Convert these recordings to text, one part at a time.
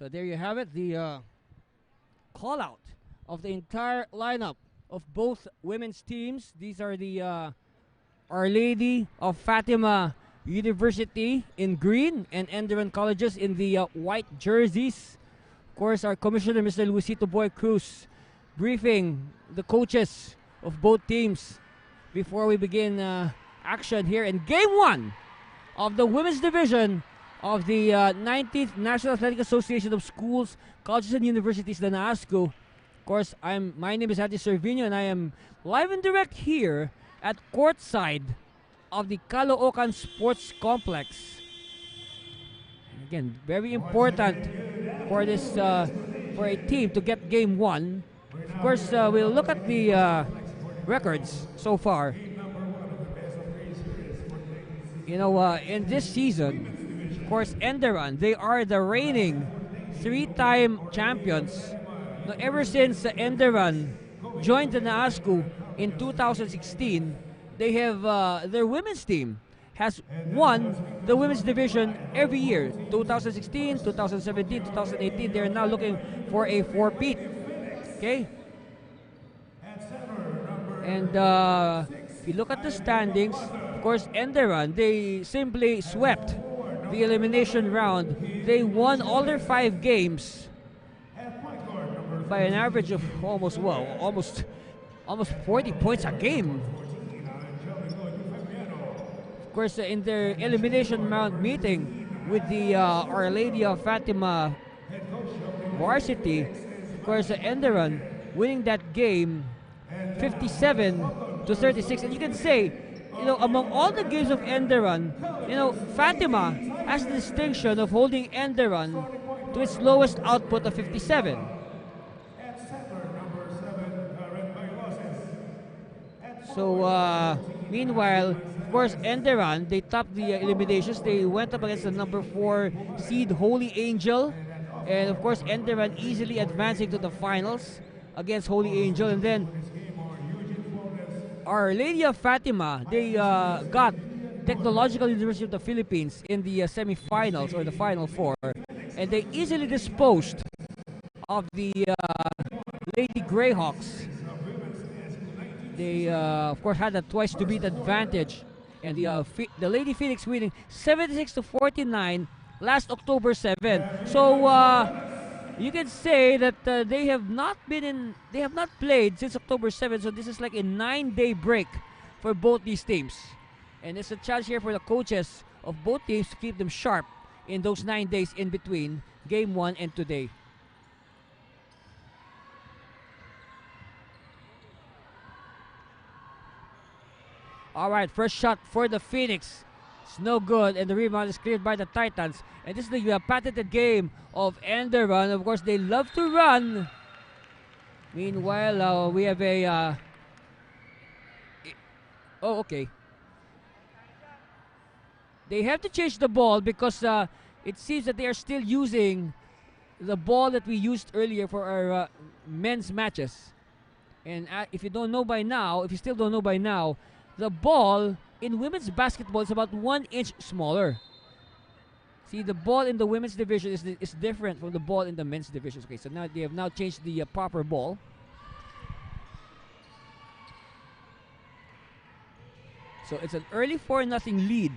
So there you have it, the call out of the entire lineup of both women's teams. These are the Our Lady of Fatima University in green and ENDERUN colleges in the white jerseys. Of course, our commissioner, Mr. Luisito Boy Cruz, briefing the coaches of both teams before we begin action here in Game 1 of the women's division of the 19th National Athletic Association of Schools, Colleges and Universities, the NASCO. Of course, my name is Ati Servino, and I am live and direct here at courtside of the Caloocan Sports Complex. And again, very important for this for a team to get Game 1. Of course, we'll look at the records so far. You know, in this season, of course, ENDERUN, they are the reigning 3-time champions. Now, ever since ENDERUN joined the NASCO in 2016, they have their women's team has won the women's division every year. 2016, 2017, 2018. They're now looking for a 4-peat. Okay. And if you look at the standings, of course, ENDERUN, they simply swept the elimination round. They won all their 5 games by an average of almost 40 points a game. Of course, in their elimination round meeting with the Our Lady of Fatima varsity, of course, ENDERUN winning that game 57-36. And you can say, you know, among all the games of ENDERUN, you know, Fatima has the distinction of holding ENDERUN to its lowest output of 57. So, meanwhile, of course, ENDERUN, they topped the eliminations. They went up against the number 4 seed Holy Angel. And, of course, ENDERUN easily advancing to the finals against Holy Angel. And then, Our Lady of Fatima, they got Technological University of the Philippines in the semifinals or the Final 4. And they easily disposed of the Lady Greyhawks. They, of course, had a twice-to-beat advantage. And the Lady Phoenix winning 76-49 last October 7. So, you can say that they have not played since October 7. So, this is like a 9-day break for both these teams. And it's a challenge here for the coaches of both teams to keep them sharp in those 9 days in between Game 1 and today. Alright, first shot for the Phoenix. It's no good, and the rebound is cleared by the Titans. And this is the patented game of ENDERUN. Of course, they love to run. Meanwhile, we have a... oh, okay. They have to change the ball because it seems that they are still using the ball that we used earlier for our men's matches. And if you still don't know by now, the ball in women's basketball is about 1 inch smaller. See, the ball in the women's division is different from the ball in the men's division. Okay, so now they have now changed the proper ball. So it's an early 4-0 lead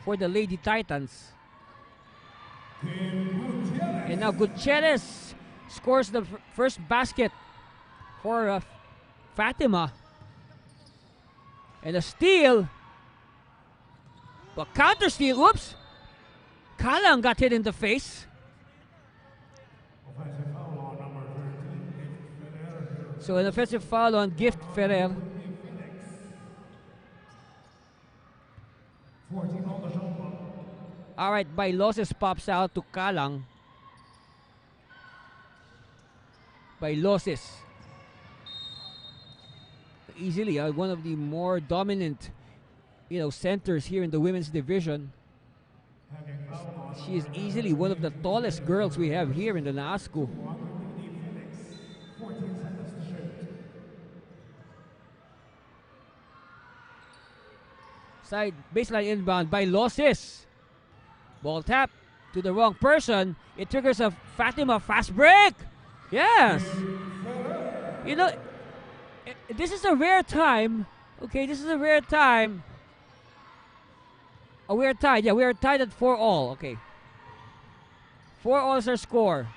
for the Lady Titans. And now Gutierrez scores the first basket for Fatima. And a steal. But counter steal. Whoops. Kalang got hit in the face. So an offensive foul on Gift Ferrer. Alright, Bailoses pops out to Kalang. Bailoses. Easily one of the more dominant, you know, centers here in the women's division. She is easily one of the tallest girls we have here in the NASCO. Side baseline inbound by Losses. Ball tap to the wrong person. It triggers a Fatima fast break. Yes. You know, this is a rare time. Okay, this is a rare time. Oh, we are tied. Yeah, we are tied at 4-all. Okay. 4-all is our score.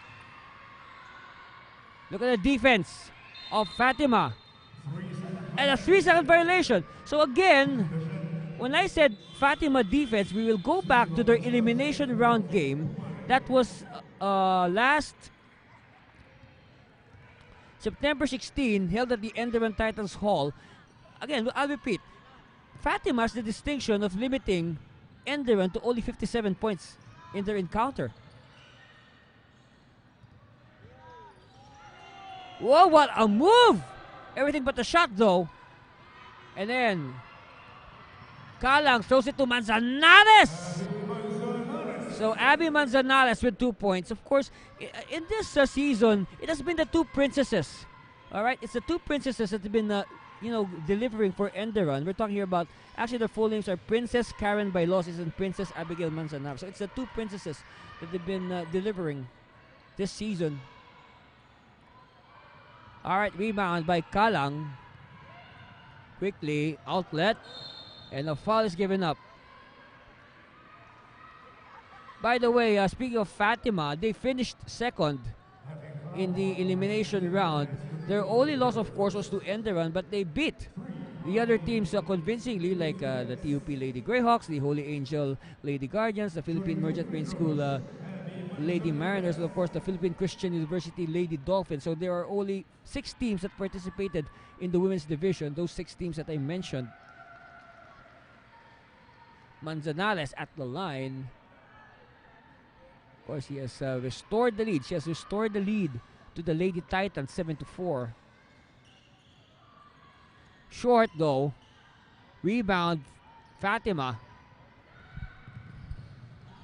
Look at the defense of Fatima. And a 3-second violation. So again, when I said Fatima defense, we will go back to their elimination round game. That was last September 16, held at the ENDERUN Titans Hall. Again, I'll repeat. Fatima has the distinction of limiting ENDERUN to only 57 points in their encounter. Whoa, what a move! Everything but the shot though. And then Kalang throws it to Manzanares. So Abby Manzanares with 2 points. Of course, in this season, it has been the two princesses. All right, it's the two princesses that have been, delivering for ENDERUN. We're talking here about, actually, their full names are Princess Karen Bailosis and Princess Abigail Manzanares. So it's the two princesses that they've been delivering this season. All right, rebound by Kalang. Quickly, outlet. And a foul is given up. By the way, speaking of Fatima, they finished second in the elimination round. Their only loss, of course, was to ENDERUN, but they beat the other teams convincingly, like the TUP Lady Greyhawks, the Holy Angel Lady Guardians, the Philippine Merchant Marine School Lady Mariners, and of course the Philippine Christian University Lady Dolphins. So there are only 6 teams that participated in the women's division. Those 6 teams that I mentioned. Manzanares at the line. Of course, he has restored the lead. She has restored the lead to the Lady Titans, 7-4. Short though. Rebound, Fatima.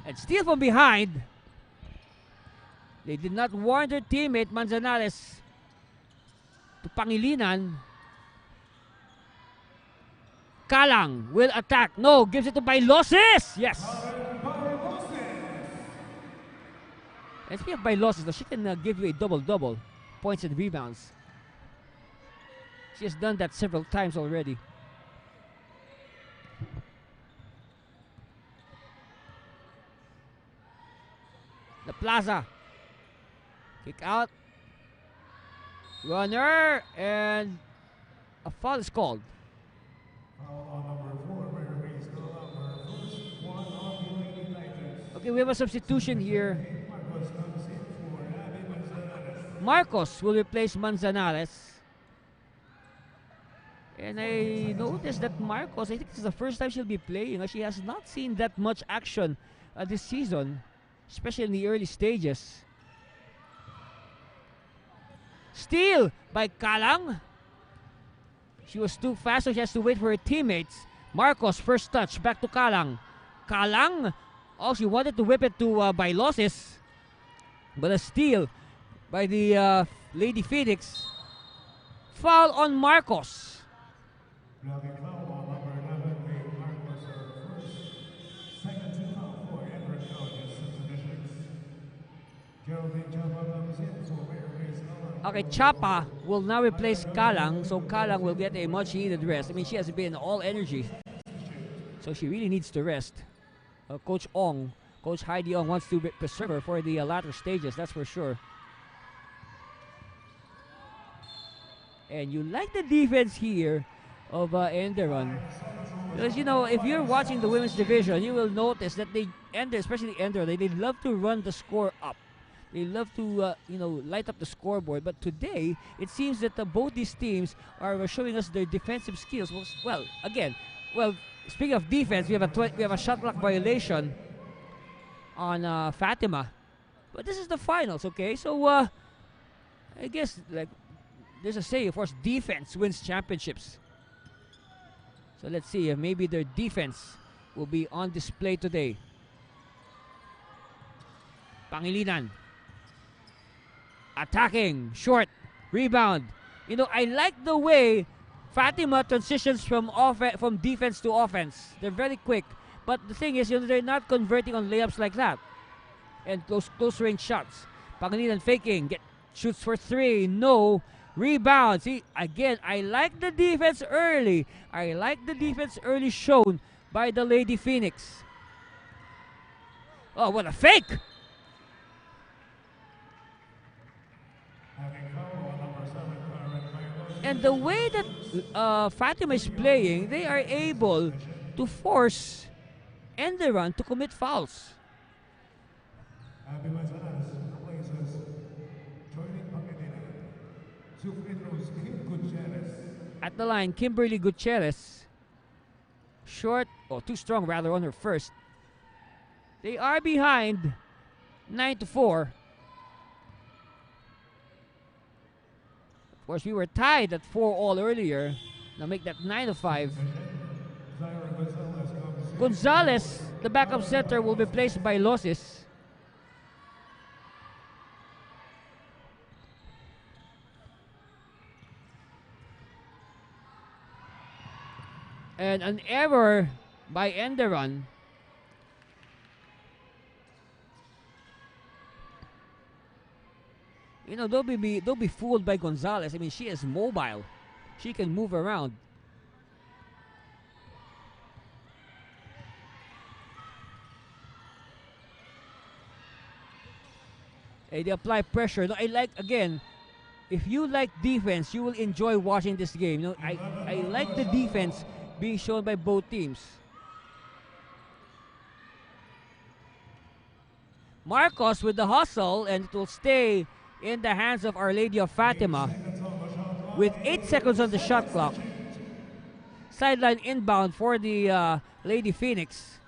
And steal from behind. They did not warn their teammate Manzanares to Pangilinan. Kalang will attack. No, gives it to Bailosis. Yes. And speaking of Bailosis, she can give you a double-double. Points and rebounds. She has done that several times already. The Plaza. Kick out. Runner. And a foul is called. Okay, we have a substitution here. Marcos will replace Manzanares. And I noticed that Marcos, I think this is the first time she'll be playing. She has not seen that much action this season, especially in the early stages. Steal by Kalang. She was too fast, so she has to wait for her teammates. Marcos, first touch, back to Kalang. Kalang, oh, she wanted to whip it to Bailosis. But a steal by the Lady Phoenix. Foul on Marcos. Okay, Chapa will now replace Kalang, so Kalang will get a much needed rest. I mean, she has been all energy, so she really needs to rest. Coach Heidi Ong wants to preserve her for the latter stages, that's for sure. And you like the defense here of ENDERUN. Because, if you're watching the women's division, you will notice that especially ENDERUN, they love to run the score up. They love to, light up the scoreboard. But today, it seems that both these teams are showing us their defensive skills. Well, speaking of defense, we have a shot clock violation on Fatima. But this is the finals, okay? So, I guess, there's a saying, of course, defense wins championships. So let's see if maybe their defense will be on display today. Pangilinan. Attacking. Short. Rebound. I like the way Fatima transitions from defense to offense. They're very quick. But the thing is, they're not converting on layups like that. and close range shots. Pangilinan faking, shoots for three, no. Rebound. See, again, I like the defense early. I like the defense early shown by the Lady Phoenix. Oh, what a fake! And the way that Fatima is playing, they are able to force ENDERUN to commit fouls. At the line, Kimberly Gutierrez. Short, too strong rather on her first. They are behind 9-4. Of course, we were tied at 4-all earlier. Now make that 9-5. Gonzalez, the backup center, will be placed by Losses. And an error by ENDERUN. You know, don't be fooled by Gonzalez. I mean, she is mobile. She can move around. Hey, they apply pressure. No, I like, again, if you like defense, you will enjoy watching this game. You know, I like the defense being shown by both teams. Marcos with the hustle, and it will stay in the hands of Our Lady of Fatima with 8 seconds on the shot clock. Sideline inbound for the Lady Phoenix.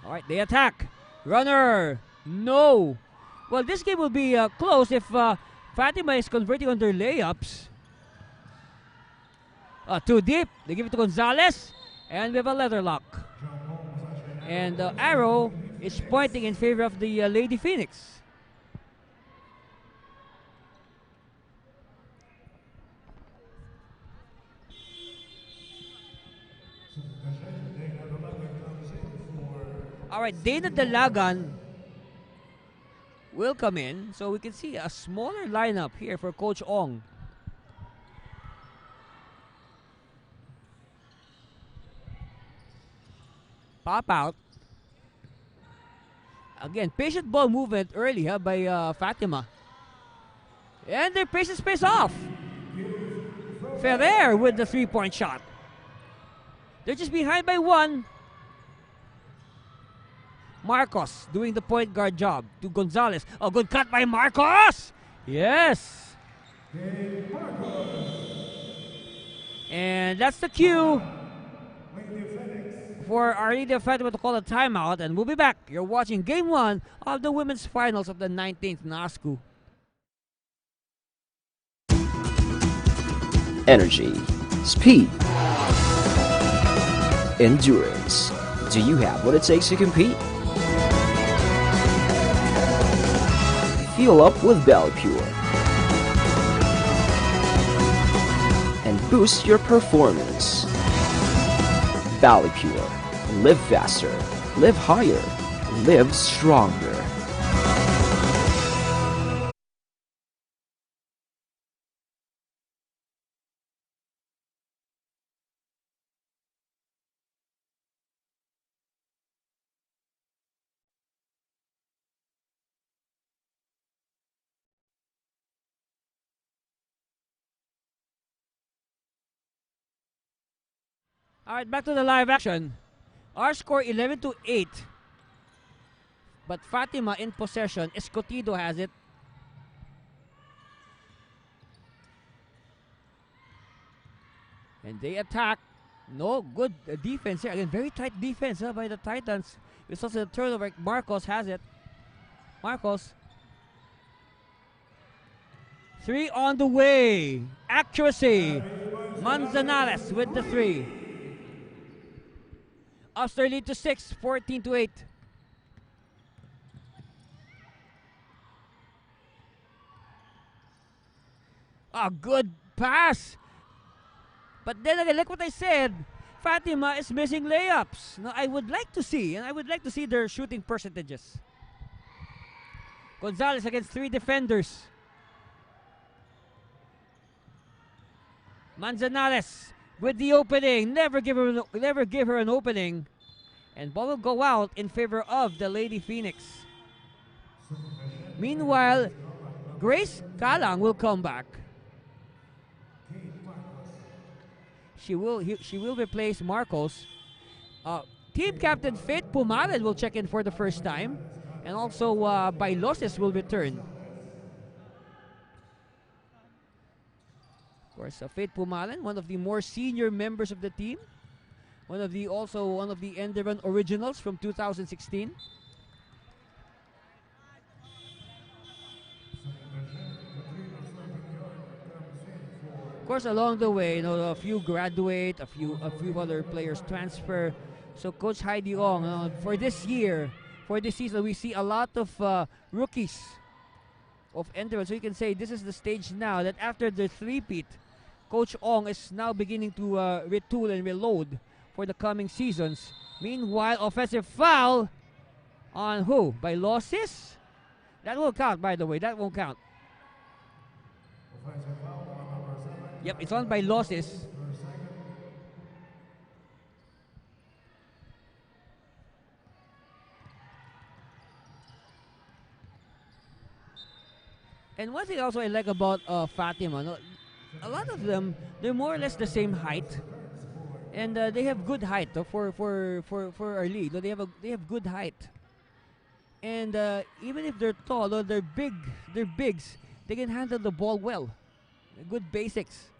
All right, they attack. Runner, no. Well, this game will be close if Fatima is converting on their layups. Too deep. They give it to Gonzalez, and we have a leather lock. And the arrow is pointing in favor of the Lady Phoenix. All right, Dana Dalagan will come in, so we can see a smaller lineup here for Coach Ong. Pop out. Again, patient ball movement early by Fatima. And their patient space off. Ferrer with the three-point shot. They're just behind by one. Marcos doing the point guard job to Gonzalez. Oh, good cut by Marcos. Yes. And that's the cue for Our Lady of Fatima to call a timeout, and we'll be back. You're watching Game 1 of the women's finals of the 19th NASCU. Energy, speed, endurance. Do you have what it takes to compete? Fuel up with Valley Pure and boost your performance. Valley Pure. Live faster, live higher, live stronger. All right, back to the live action. Our score 11-8. But Fatima in possession. Escotido has it. And they attack. No, good defense here. Again, very tight defense by the Titans. It's also the turnover. Marcos has it. Marcos. 3 on the way. Accuracy. Manzanares with the 3. Upster lead to 6, 14-8. A good pass. But then again, like what I said, Fatima is missing layups. Now, I would like to see, and I would like to see their shooting percentages. Gonzalez against 3 defenders. Manzanares with the opening. Never give her an opening. And ball will go out in favor of the Lady Phoenix. Meanwhile, Grace Kalang will come back. She will replace Marcos. Team captain Faith Pumared will check in for the first time. And also Bailoses will return. Of course, Faith Pumared, one of the more senior members of the team. One of the ENDERUN originals from 2016. Of course, along the way, a few graduate, a few other players transfer. So Coach Heidi Ong, for this season, we see a lot of rookies of ENDERUN. So you can say this is the stage now that after the three-peat, Coach Ong is now beginning to retool and reload for the coming seasons. Meanwhile, offensive foul on who? Bailoses? That will count, by the way. That won't count. Yep, it's on Bailoses. And one thing also I like about Fatima, a lot of them, they're more or less the same height. And they have good height for our league. They have good height. And even if they're tall or they're bigs, they can handle the ball well. Good basics.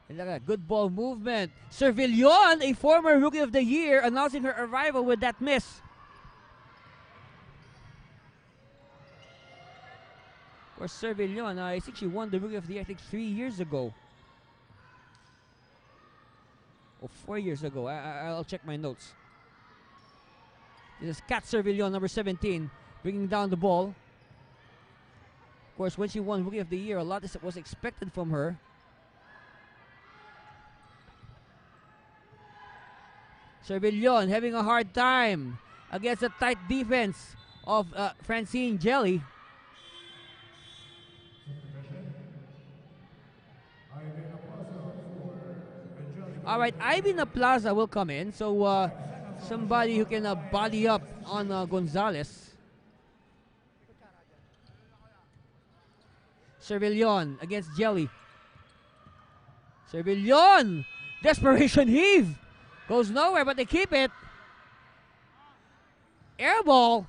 And look at that, good ball movement. Servillon, a former Rookie of the Year, announcing her arrival with that miss. Of course, Servillon, I think she won the Rookie of the Year, 3 years ago. Or 4 years ago. I'll check my notes. This is Kat Servillon, number 17, bringing down the ball. Of course, when she won Rookie of the Year, a lot was expected from her. Servillon having a hard time against the tight defense of Francine Jelly. All right, Ivy Plaza will come in. So somebody who can body up on Gonzalez. Servillon against Jelly. Servillon! Desperation heave! Goes nowhere, but they keep it. Air ball.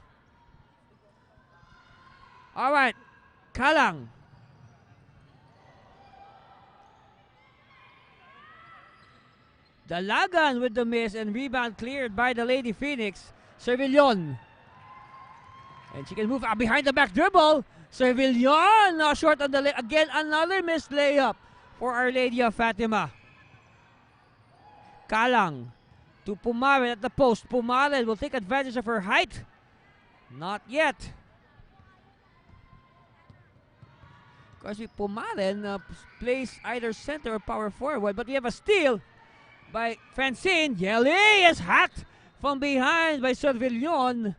All right, Kalang. Dalagan with the miss and rebound cleared by the Lady Phoenix. Servillon. And she can move behind the back dribble. Servillon short on the again, another missed layup for Our Lady of Fatima. Kalang to Pumared at the post. Pumared will take advantage of her height. Not yet. Of course, Pumared plays either center or power forward, but we have a steal by Francine. Jelly is hacked from behind by Servillon.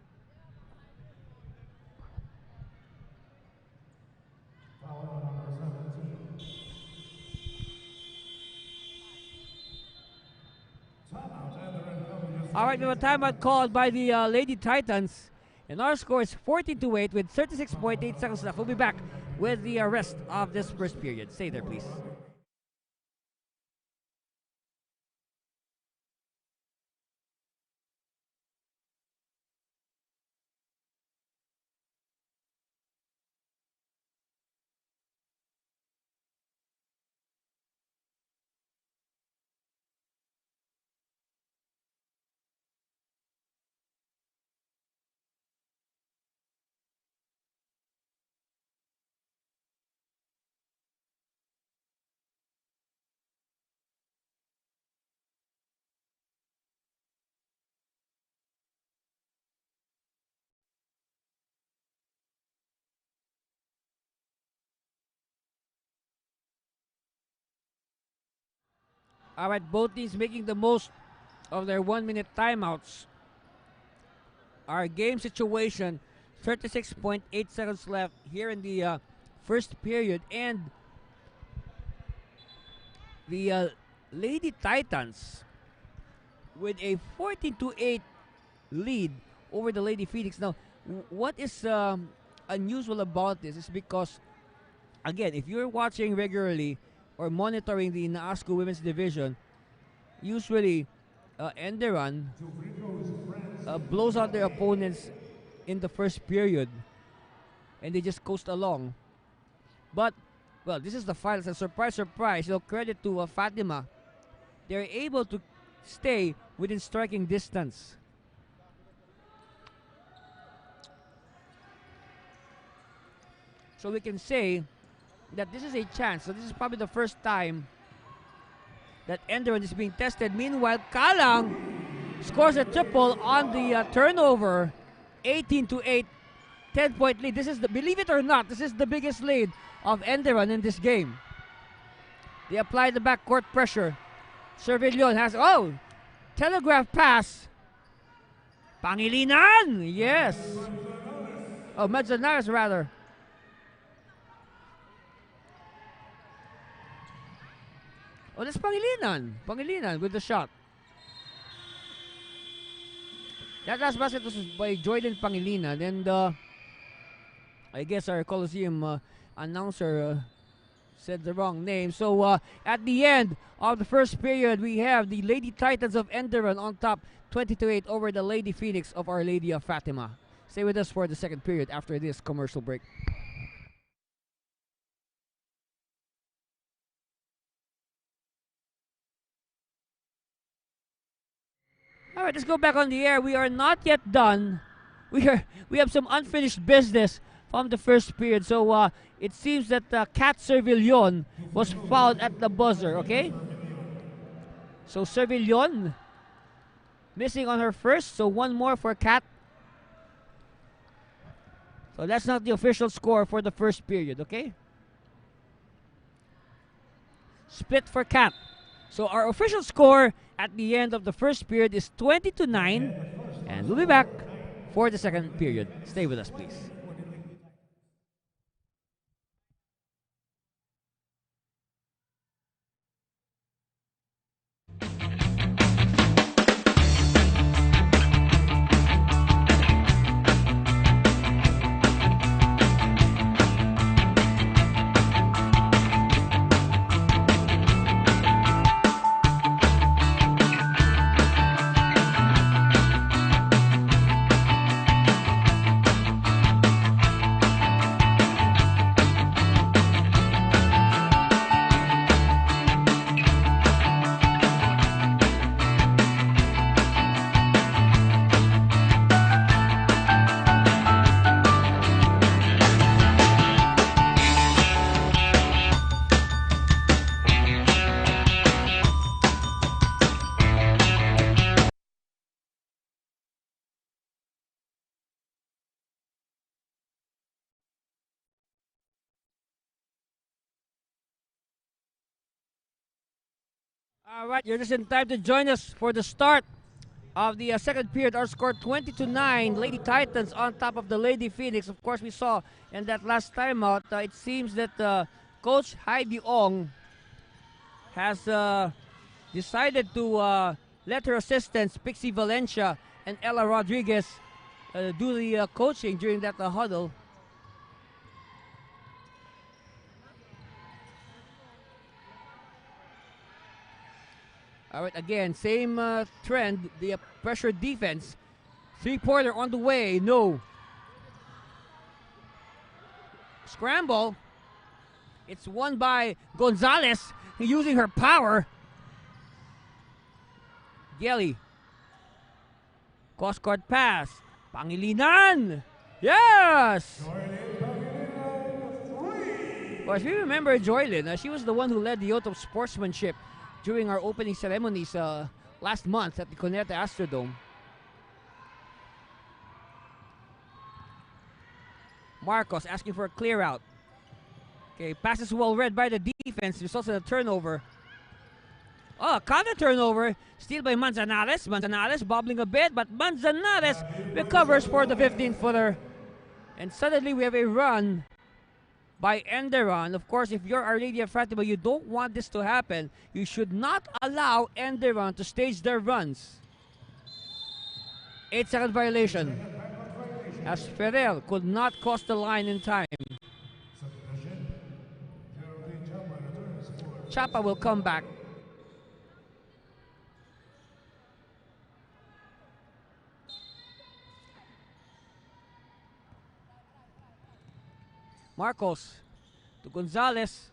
All right, we have a timeout called by the Lady Titans. And our score is 14-8 with 36.8 seconds left. We'll be back with the rest of this first period. Stay there, please. Alright, both teams making the most of their 1-minute timeouts. Our game situation, 36.8 seconds left here in the first period. And the Lady Titans with a 14-8 lead over the Lady Phoenix. Now, what is unusual about this is because, again, if you're watching regularly or monitoring the NASCO Women's Division, usually ENDERUN blows out their opponents in the first period and they just coast along. But, well, this is the finals, and surprise, surprise, credit to Fatima. They're able to stay within striking distance. So we can say that this is a chance. So this is probably the first time that ENDERUN is being tested. Meanwhile, Kalang scores a triple on the turnover. 18-8, 10-point lead. This is believe it or not, this is the biggest lead of ENDERUN in this game. They apply the backcourt pressure. Servillon has, telegraph pass. Pangilinan, yes. Oh, Manzanares rather. Oh, that's Pangilinan. Pangilinan with the shot. That last basket was by Jordan Pangilinan. And I guess our Coliseum announcer said the wrong name. So at the end of the first period, we have the Lady Titans of ENDERUN on top 20-8 over the Lady Phoenix of Our Lady of Fatima. Stay with us for the second period after this commercial break. All right, let's go back on the air. We are not yet done. We have some unfinished business from the first period. So it seems that Kat Servillon was fouled at the buzzer. Okay. So Servillon missing on her first. So one more for Kat. So that's not the official score for the first period. Okay. Split for Kat. So our official score at the end of the first period is 20-9, and we'll be back for the second period. Stay with us, please. All right, you're just in time to join us for the start of the second period. Our score 20-9. Lady Titans on top of the Lady Phoenix. Of course, we saw in that last timeout, it seems that Coach Heidi Ong has decided to let her assistants, Pixie Valencia and Ella Rodriguez, do the coaching during that huddle. All right, again, same trend, the pressure defense. Three-pointer on the way, no. Scramble. It's won by Gonzalez, using her power. Gelly. Cross-court pass. Pangilinan. Yes! Well, if you remember Joylyn, she was the one who led the oath of sportsmanship during our opening ceremonies last month at the Cuneta Astrodome. Marcos asking for a clear out. Okay, passes well read by the defense, results in a turnover. Oh, counter turnover. Steal by Manzanares. Manzanares bobbling a bit, but Manzanares recovers for the 15-footer. And suddenly we have a run by ENDERUN. Of course, if you're Our Lady of Fatima, you don't want this to happen. You should not allow ENDERUN to stage their runs. 8-second violation, as Ferrer could not cross the line in time. Chapa will come back. Marcos to Gonzalez.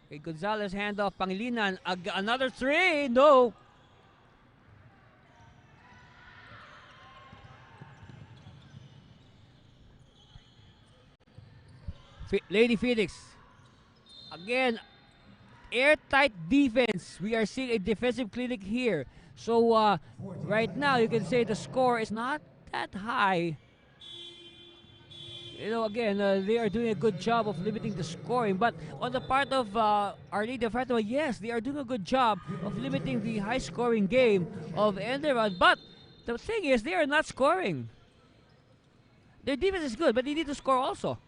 Okay, Gonzalez handoff, Pangilinan. Another three, no. Lady Phoenix. Again, airtight defense. We are seeing a defensive clinic here. So right now you can say the score is not that high. You know, again, they are doing a good job of limiting the scoring. But on the part of Our Lady of Fatima, yes, they are doing a good job of limiting the high-scoring game of ENDERUN. But the thing is, they are not scoring. Their defense is good, but they need to score also.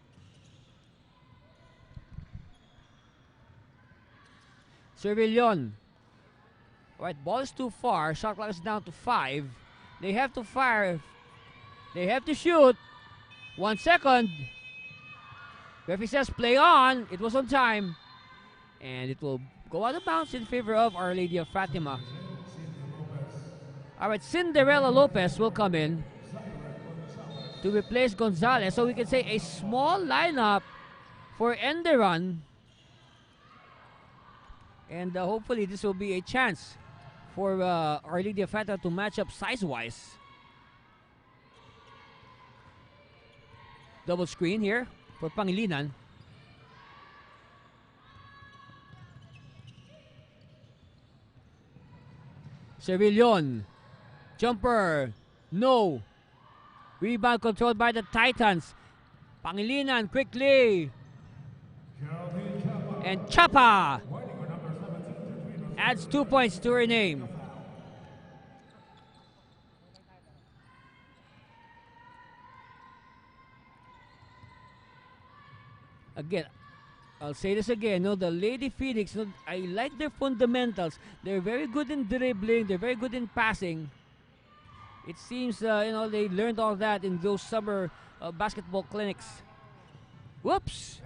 Cervillon. Alright, ball is too far. Shot clock is down to 5. They have to fire. They have to shoot. 1 second. Referee says play on. It was on time. And it will go out of bounds in favor of Our Lady of Fatima. Alright, Cinderella Lopez will come in to replace Gonzalez. So we can say a small lineup for ENDERUN. And hopefully this will be a chance for Our Lady of Fatima to match up size-wise. Double screen here for Pangilinan. Cervillon. Jumper. No. Rebound controlled by the Titans. Pangilinan quickly. And Chapa adds 2 points to her name. Again, I'll say this again. No, the Lady Phoenix, no, I like their fundamentals. They're very good in dribbling. They're very good in passing. It seems, they learned all that in those summer basketball clinics. Whoops!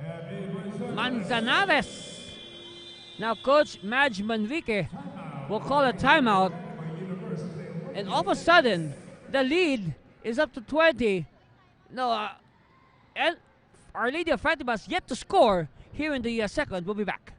Manzanares. Now Coach Madge Manrique will call a timeout. And all of a sudden, the lead is up to 20. No, and Our Lady of Fatima has yet to score here in the second. We'll be back.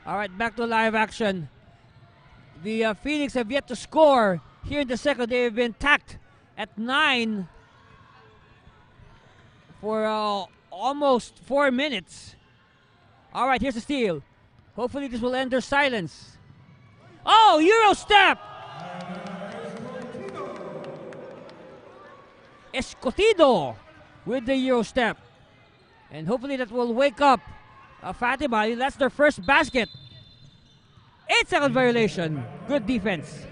All right, back to live action. The Phoenix have yet to score here in the second. They have been tacked at 9 for almost 4 minutes. All right, here's the steal. Hopefully this will end their silence. Oh, Euro step! Escotido with the Euro step. And hopefully that will wake up Fatima. That's their first basket. 8-second violation. Good defense.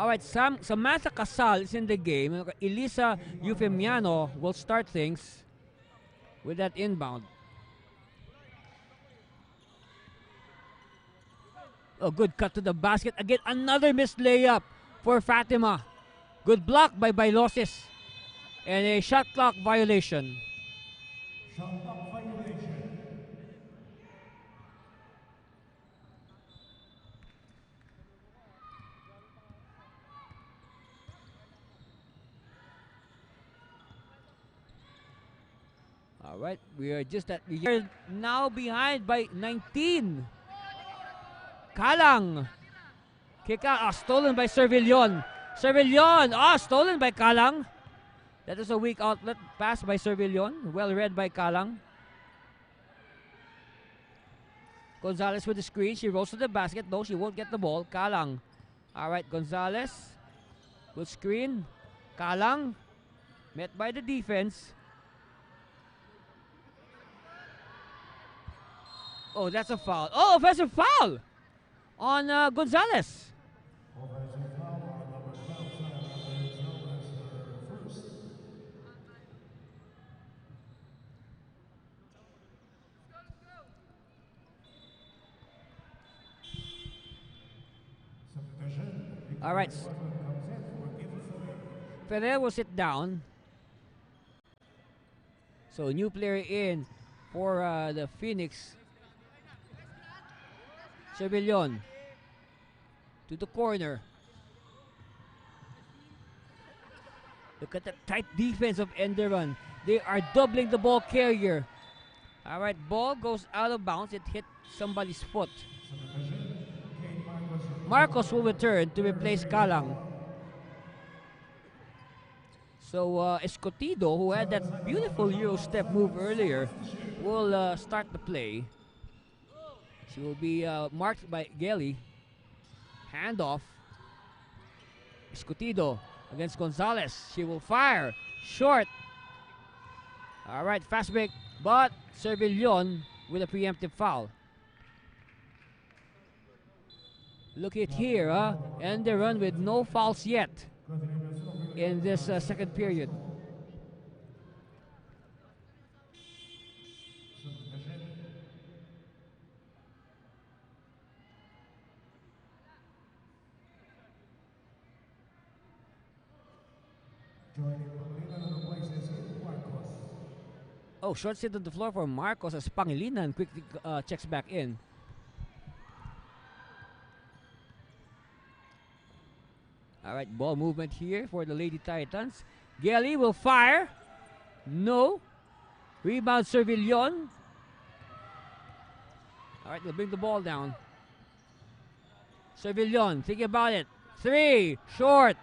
Alright, Samantha Casal is in the game. Elisa Eufemiano will start things with that inbound. Oh, good cut to the basket. Again, another missed layup for Fatima. Good block by Bailosis. And a shot clock violation. Shot clock violation. All right, we are now behind by 19. Kalang. Kick out, stolen by Servillon. Servillon, stolen by Kalang. That is a weak outlet pass by Servillon. Well read by Kalang. Gonzalez with the screen. She rolls to the basket. No, she won't get the ball. Kalang. All right, Gonzalez. Good screen. Kalang. Met by the defense. Oh, that's a foul. Oh, offensive foul on Gonzalez. Offensive foul on number 12, Gonzalez, first. Substitution. All right. Ferrer will sit down. So new player in for the Phoenix. Servillon to the corner. Look at the tight defense of ENDERUN. They are doubling the ball carrier. All right, ball goes out of bounds. It hit somebody's foot. Marcos will return to replace Kalang. So Escotido, who had that beautiful Euro step move earlier, will start the play. She will be marked by Gelly. Handoff. Escotido against Gonzalez. She will fire. Short. All right, fast break. But Servillon with a preemptive foul. Look at here, ENDERUN with no fouls yet in this second period. Oh, short sit on the floor for Marcos as Pangilinan quickly checks back in. All right, ball movement here for the Lady Titans. Gelly will fire. No. Rebound Servillon. All right, they'll bring the ball down. Servillon, think about it. 3, short.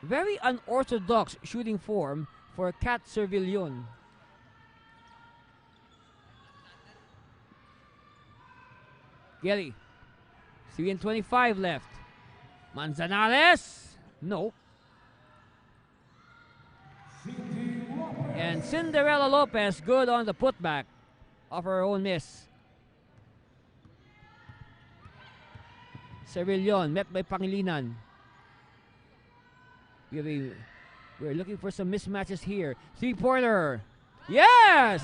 Very unorthodox shooting form for Kat Servillon. Gelly. 3:25 left. Manzanares. No. And Cinderella Lopez good on the putback of her own miss. Servillon met by Pangilinan. We're looking for some mismatches here. Three-pointer. Yes!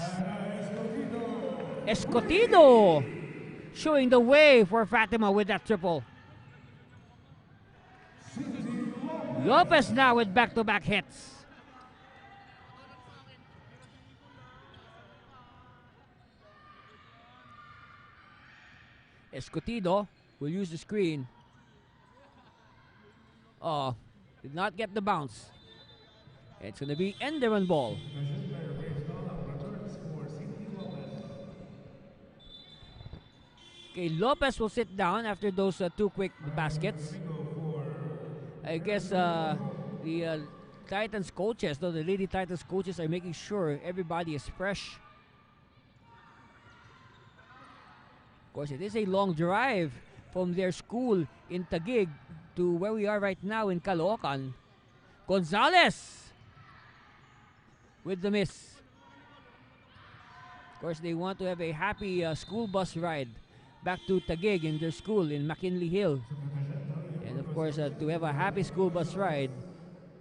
Escotido showing the way for Fatima with that triple. Lopez now with back-to-back hits. Escotido will use the screen. Oh, did not get the bounce. It's going to be ENDERUN ball. Okay, Lopez will sit down after those two quick baskets. I guess the Titans coaches, though the Lady Titans coaches are making sure everybody is fresh. Of course, it is a long drive from their school in Taguig to where we are right now in Caloocan. Gonzalez with the miss. Of course, they want to have a happy school bus ride back to Taguig in their school in McKinley Hill. course, to have a happy school bus ride,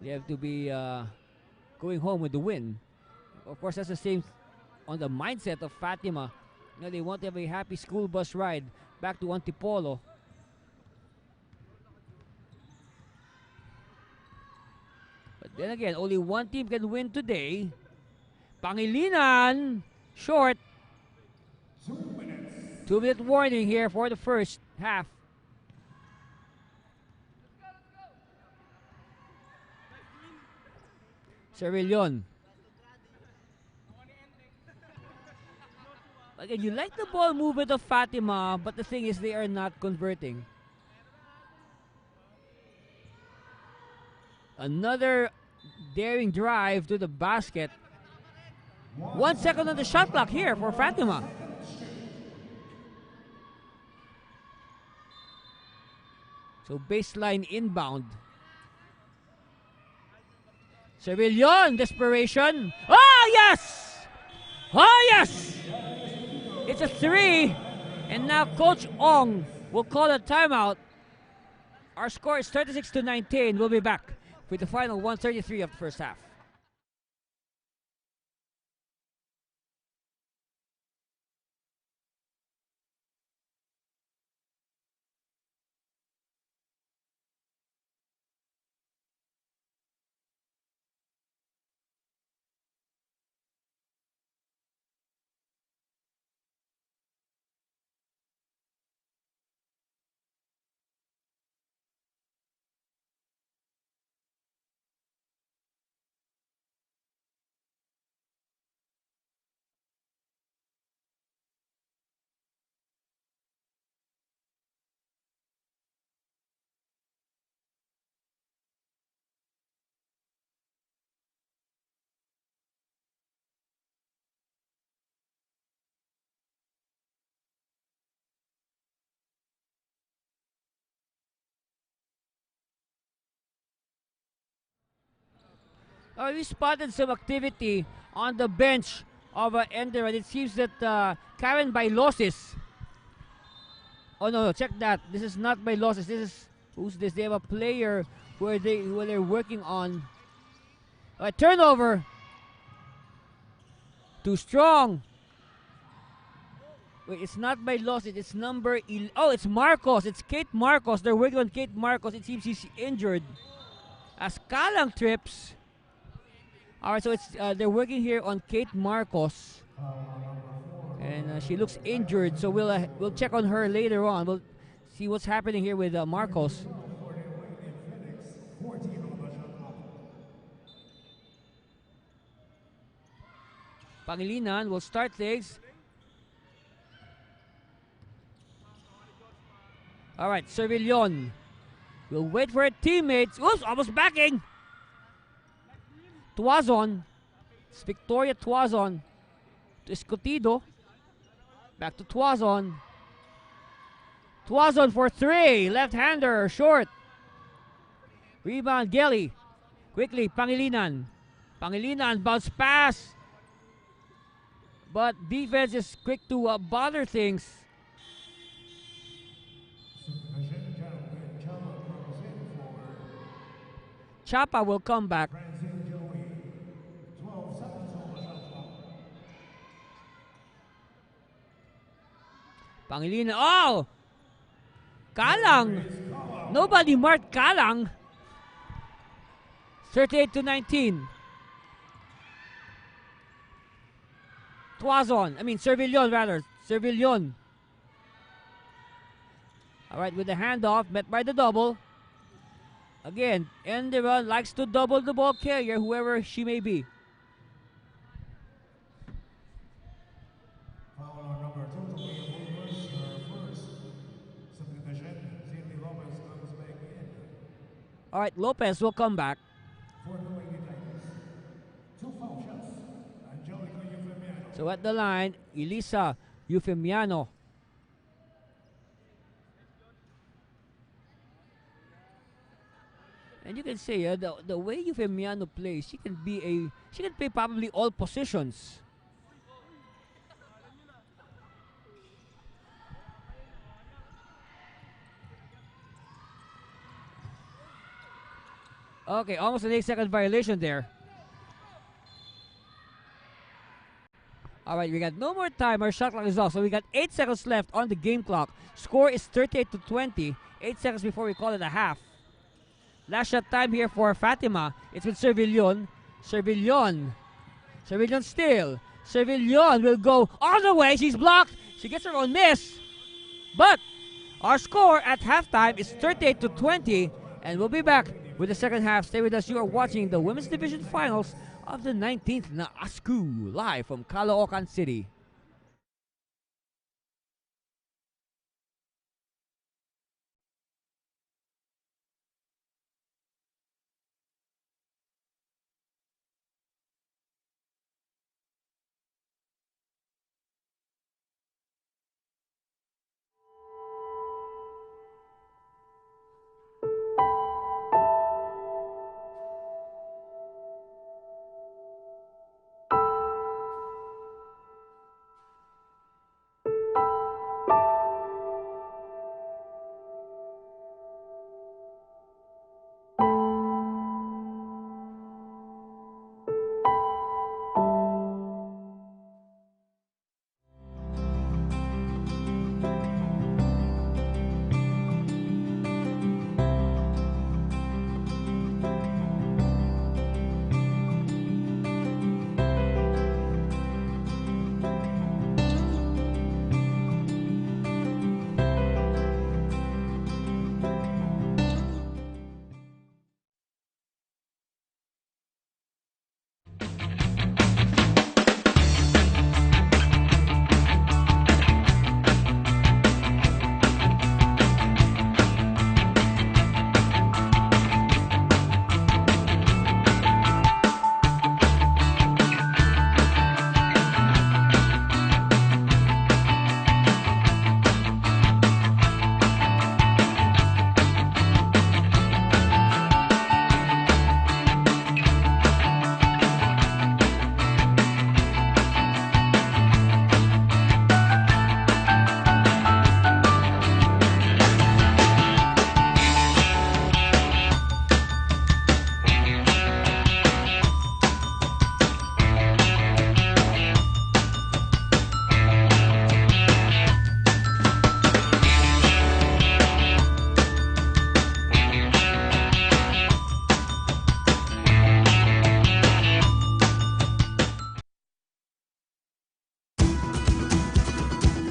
they have to be going home with the win. Of course, that's the same on the mindset of Fatima. You know, they want to have a happy school bus ride back to Antipolo. But then again, only one team can win today. Pangilinan, short. 2 minutes. 2-minute warning here for the first half. Cervillon. Again, you like the ball movement of Fatima, but the thing is they are not converting. Another daring drive to the basket. 1 second on the shot clock here for Fatima. So baseline inbound. Cervillon, desperation. Oh, yes! Oh, yes! It's a 3. And now Coach Ong will call a timeout. Our score is 36-19. We'll be back with the final 1:33 of the first half. We spotted some activity on the bench of ENDERUN. It seems that Karen Bailosis. Oh no, check that. This is not Bailosis. This is, who's this? They have a player who they're working on. A turnover. Too strong. Wait, it's not Bailosis. It's number 11. Oh, it's Marcos. It's Kate Marcos. They're working on Kate Marcos. It seems he's injured. As Kalang trips. Alright, so it's they're working here on Kate Marcos, and she looks injured. So we'll check on her later on. We'll see what's happening here with Marcos. Pangilinan will start things. Alright, Cervillon will wait for her teammates. Oops, almost backing. Tuazon. It's Victoria Tuazon to Escotido. Back to Tuazon. Tuazon for 3. Left-hander, short. Rebound, Gelly. Quickly, Pangilinan. Pangilinan, bounce pass. But defense is quick to bother things. Chapa will come back. Pangilinan. Oh! Kalang. Nobody marked Kalang. 38-19. Tuazon. Cervillon rather. Cervillon. Alright, with the handoff, met by the double. Again, ENDERUN likes to double the ball carrier, whoever she may be. Alright, Lopez will come back. So at the line, Elisa Eufemiano. And you can say the way Eufemiano plays, she can play probably all positions. Okay, almost an 8-second violation there. All right, we got no more time. Our shot clock is off. So we got 8 seconds left on the game clock. Score is 38 to 20. 8 seconds before we call it a half. Last shot time here for Fatima. It's with Servillon. Servillon. Servillon still. Servillon will go all the way. She's blocked. She gets her own miss. But our score at halftime is 38 to 20. And we'll be back with the second half. Stay with us. You are watching the Women's Division Finals of the 19th na ASCU live from Caloocan City.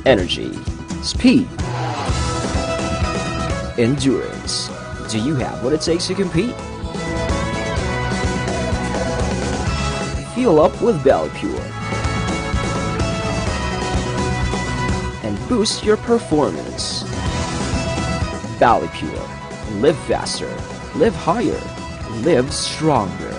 Energy, speed, endurance. Do you have what it takes to compete? Fuel up with Pure and boost your performance. Pure. Live faster, live higher, live stronger.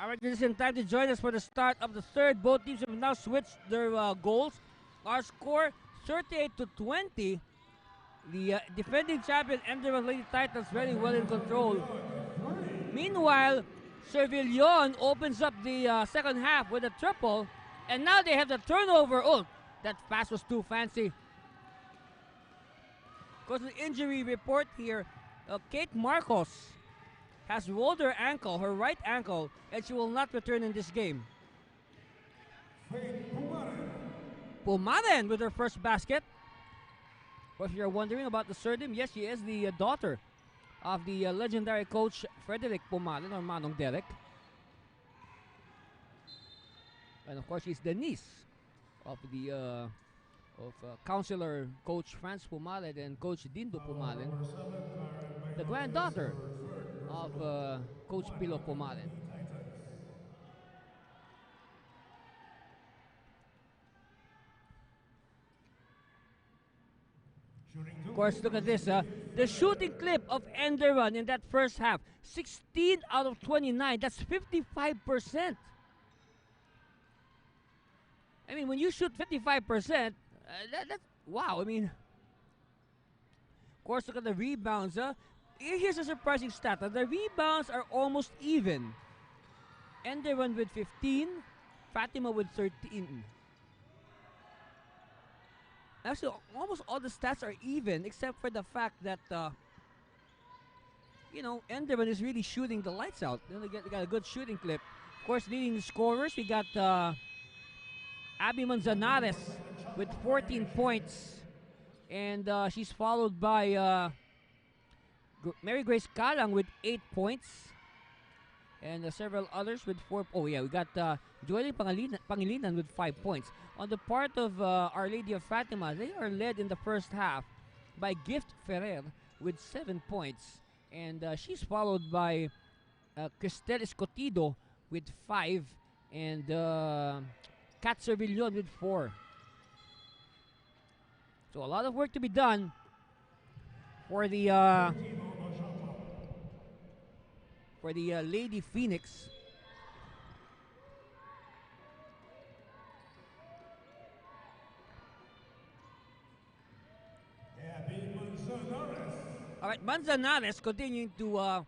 Alright, this is in time to join us for the start of the third. Both teams have now switched their goals. Our score 38-20. The defending champion Enderun Lady Titans very well in control. Meanwhile, Servillon opens up the second half with a triple, and now they have the turnover. Oh, that pass was too fancy. Because of the injury report here, Kate Marcos has rolled her ankle, her right ankle, and she will not return in this game. Pumaden with her first basket. But if you're wondering about the surname, yes, she is the daughter of the legendary coach Frederick Pumaden, or Manong Derek. And of course, she's the niece of the Counselor Coach Franz Pumaden and Coach Dindo Pumaden, the granddaughter of Coach Pilo Pumaden. Of course, look at this. The shooting clip of Enderun in that first half, 16 out of 29. That's 55%. I mean, when you shoot 55%, that's wow. I mean, of course, look at the rebounds. Here's a surprising stat. The rebounds are almost even. Enderun with 15, Fatima with 13. Actually, almost all the stats are even, except for the fact that, Enderun is really shooting the lights out. They got a good shooting clip. Of course, leading the scorers, we got Abby Manzanares with 14 points. And she's followed by Mary Grace Kalang with 8 points. And several others with 4. Oh, yeah, we got Joely Pangilinan with 5 points. On the part of Our Lady of Fatima, they are led in the first half by Gift Ferrer with 7 points. And she's followed by Cristel Escotido with 5. And Kat Servillon with 4. So a lot of work to be done for the Lady Phoenix. All right, Manzanares continuing to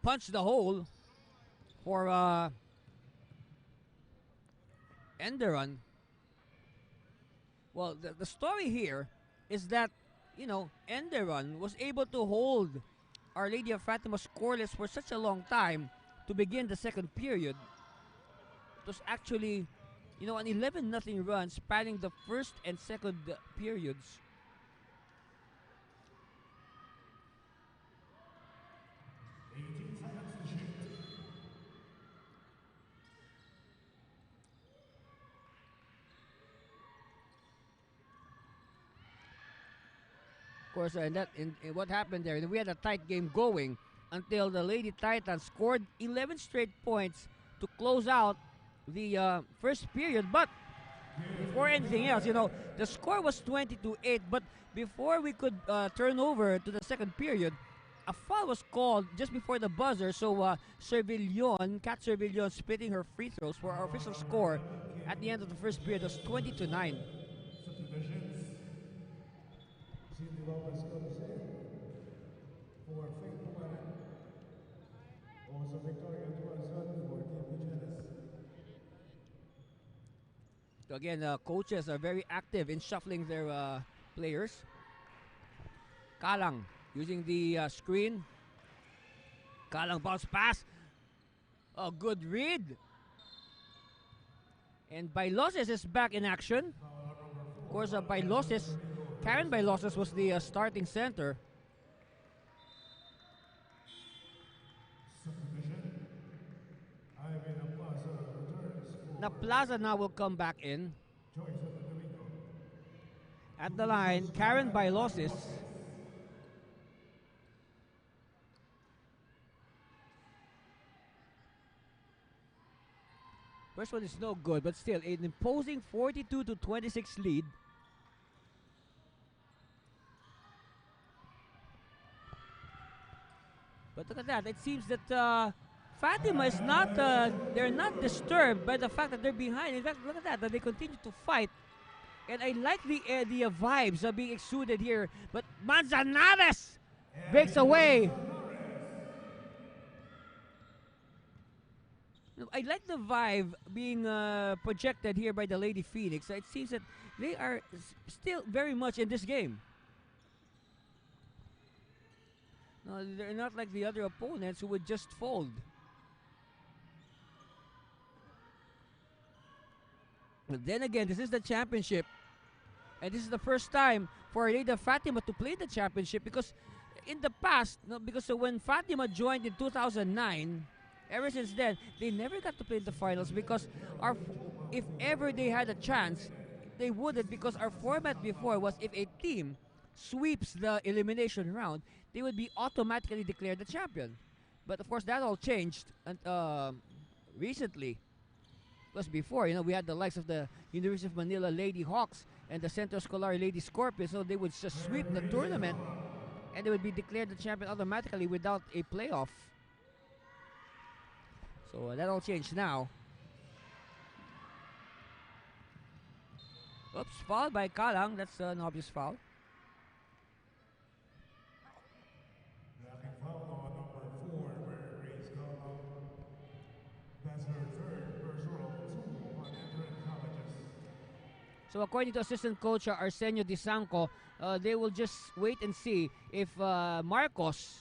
punch the hole for Enderun. Well, the story here is that, Enderun was able to hold Our Lady of Fatima scoreless for such a long time to begin the second period. It was actually, an 11-0 run spanning the first and second periods. Of course, in what happened there, we had a tight game going until the Lady Titans scored 11 straight points to close out the first period. But before anything else, the score was 20-8. But before we could turn over to the second period, a foul was called just before the buzzer. So Kat Servillon splitting her free throws for our official score at the end of the first period was 20-9. So again, coaches are very active in shuffling their players. Kalang using the screen. Kalang bounce pass. A good read. And Bailoses is back in action. Of course, Karen Bailoses was the starting center. Now Plaza will come back in. At the line, Karen Bailoses. First one is no good, but still an imposing 42-26 lead. But look at that. It seems that Fatima is not, they're not disturbed by the fact that they're behind. In fact, look at that they continue to fight. And I like the vibes being exuded here. But Manzanares breaks away. I like the vibe being projected here by the Lady Phoenix. It seems that they are still very much in this game. No, they're not like the other opponents who would just fold. But then again, this is the championship. And this is the first time for Lady Fatima to play the championship, because in the past, no, because when Fatima joined in 2009, ever since then, they never got to play the finals, because if ever they had a chance, they wouldn't, because our format before was if a team sweeps the elimination round, they would be automatically declared the champion. But of course, that all changed recently. Because before, we had the likes of the University of Manila Lady Hawks and the Centro Escolar Lady Scorpions, so they would just sweep the tournament and they would be declared the champion automatically without a playoff. So that all changed now. Oops, foul by Kalang. That's an obvious foul. Foul on number 4, where Grace Kalang. That's her third personal 2 on Enderun colleges. So according to assistant coach Arsenio Disanco, they will just wait and see if Marcos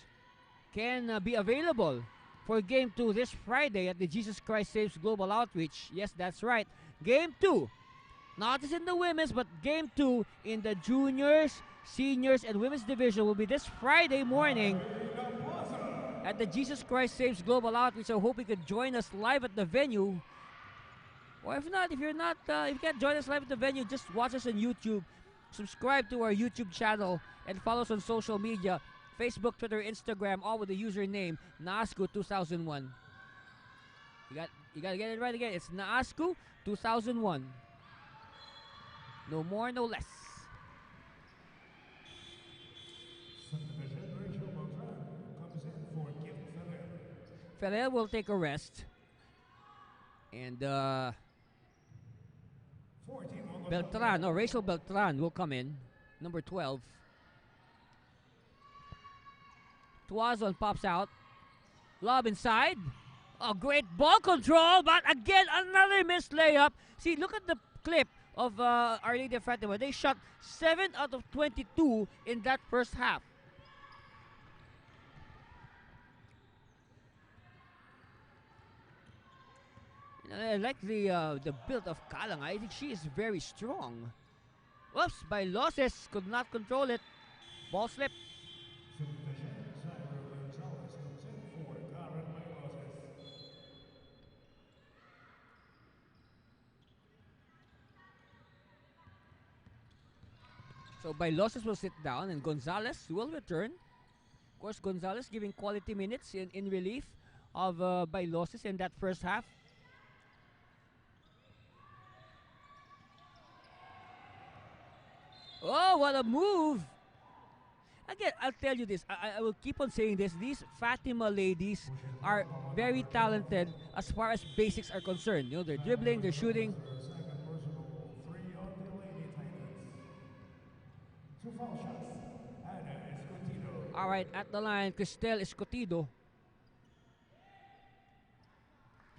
can be available for Game 2 this Friday at the Jesus Christ Saves Global Outreach. Yes, that's right. Game 2. Not just in the women's, but Game 2 in the juniors, seniors, and women's division will be this Friday morning at the Jesus Christ Saves Global Outreach. So I hope you could join us live at the venue. Or if not, if you can't join us live at the venue, just watch us on YouTube. Subscribe to our YouTube channel and follow us on social media. Facebook, Twitter, Instagram, all with the username Naasku2001. You gotta get it right again. It's Naasku2001. No more, no less. Ferrer will take a rest. And Rachel Beltran will come in. Number 12. Tuazon pops out. Lob inside. Oh, great ball control, but again, another missed layup. See, look at the clip of Our Lady of Fatima. They shot 7 out of 22 in that first half. I like the build of Kalang. I think she is very strong. Oops, by losses, could not control it. Ball slip. So by losses will sit down and Gonzalez will return. Of course, Gonzalez giving quality minutes in relief of by losses in that first half. Oh, what a move! Again, I'll tell you this. I will keep on saying this. These Fatima ladies are very talented as far as basics are concerned. They're dribbling, they're shooting. All right, at the line, Cristel Escotido.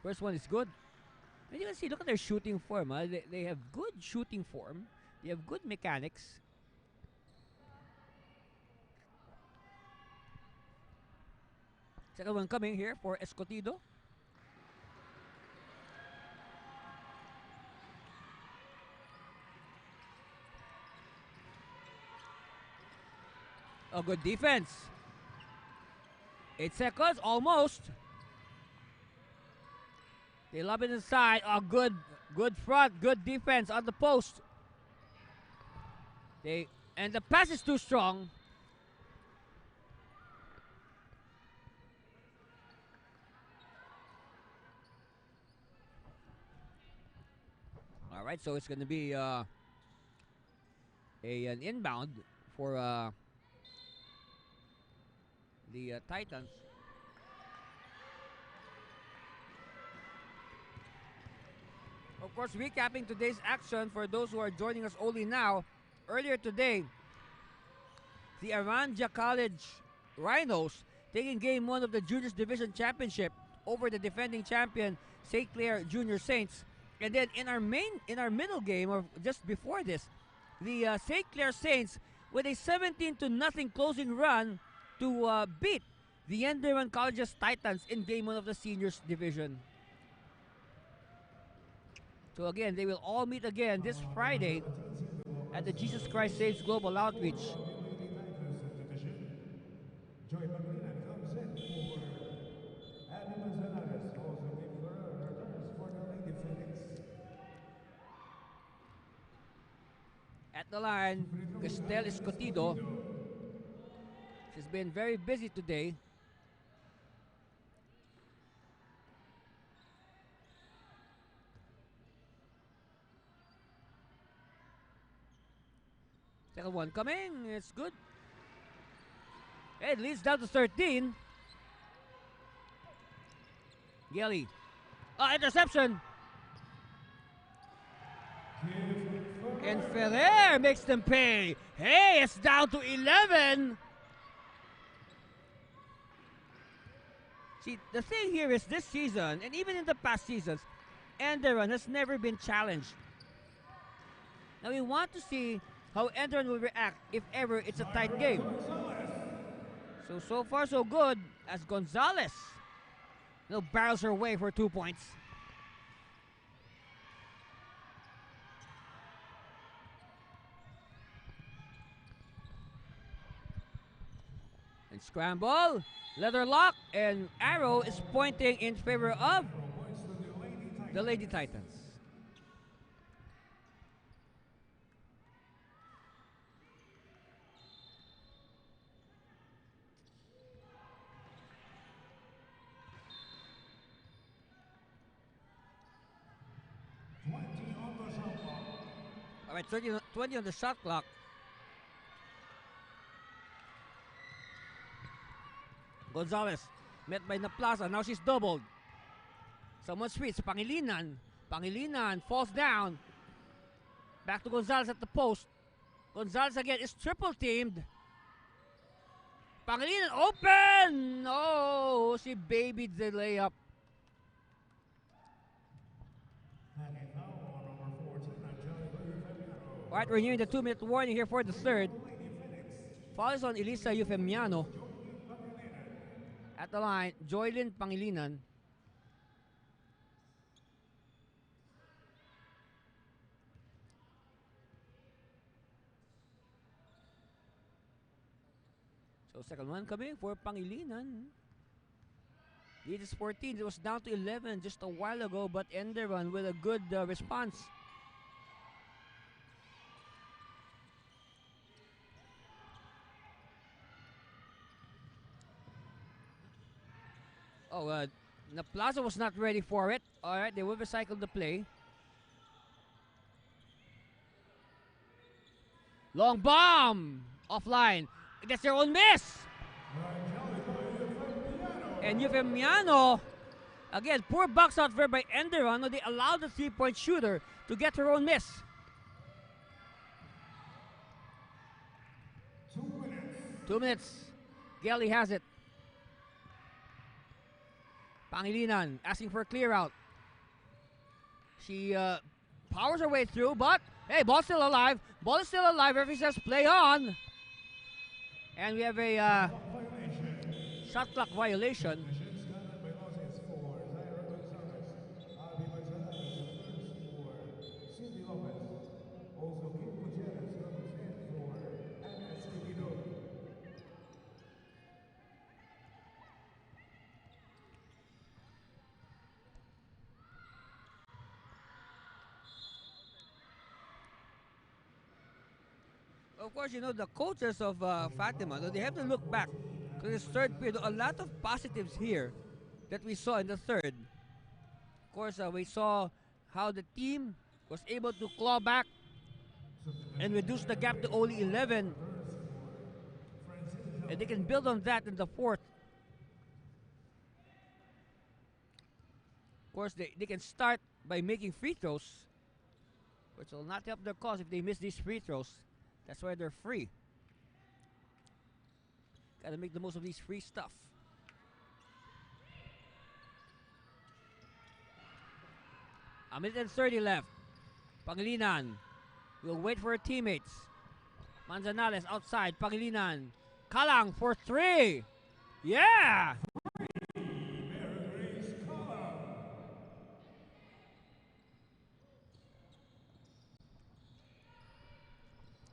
First one is good. And you can see, look at their shooting form. They have good shooting form. They have good mechanics. Second one coming here for Escotido. A good defense. 8 seconds, almost. They lob it inside. Oh, good front, good defense on the post. And the pass is too strong. All right, so it's going to be an inbound for the Titans. Of course, recapping today's action for those who are joining us only now. Earlier today, the Aranja College Rhinos taking Game 1 of the Juniors Division Championship over the defending champion St. Clair Junior Saints. And then in our middle game, or just before this, the St. Clair Saints with a 17-0 closing run to beat the ENDERUN College's Titans in Game 1 of the Seniors Division. So again, they will all meet again this Friday at the Jesus Christ Saves Global Outreach. Joy McLean comes in for Abby Manzanares, also Kim Ferrer returns for the Lady Phoenix. At the line, Cristel Escotido. She's been very busy today. Second one coming. It's good. It leads down to 13. Gelly. Interception. And Ferrer makes them pay. Hey, it's down to 11. See, the thing here is this season, and even in the past seasons, ENDERUN has never been challenged. Now we want to see how ENDERUN will react if ever it's a tight game. So far so good as Gonzalez barrels her way for 2 points. And scramble, leather lock, and arrow is pointing in favor of the Lady Titans. All right, 20 on the shot clock. Gonzalez met by Naplaza. Now she's doubled. Someone switch. Pangilinan. Pangilinan falls down. Back to Gonzalez at the post. Gonzalez again is triple teamed. Pangilinan open! Oh, she babied the layup. Alright, we're nearing the 2-minute warning here for the third. Foul is on Elisa Eufemiano. At the line, Joylyn Pangilinan. So second one coming for Pangilinan. Lead is 14. It was down to 11 just a while ago, but ENDERUN with a good response. Oh, Naplaza was not ready for it. All right, they will recycle the play. Long bomb! Offline. Gets their own miss! And Eufemiano, again, poor box out there by ENDERUN. They allowed the 3-point shooter to get her own miss. 2 minutes. Gelly has it. Pangilinan asking for a clear out. She powers her way through, but hey, ball's still alive. Ball is still alive. Referee says play on. And we have a shot clock violation. Of course, the coaches of Fatima, they have to look back to this third period. A lot of positives here that we saw in the third. Of course, we saw how the team was able to claw back and reduce the gap to only 11. And they can build on that in the fourth. Of course, they can start by making free throws, which will not help their cause if they miss these free throws. That's why they're free. Gotta make the most of these free stuff. A minute and 30 left. Pangilinan will wait for her teammates. Manzanales outside. Pangilinan. Kalang for 3. Yeah!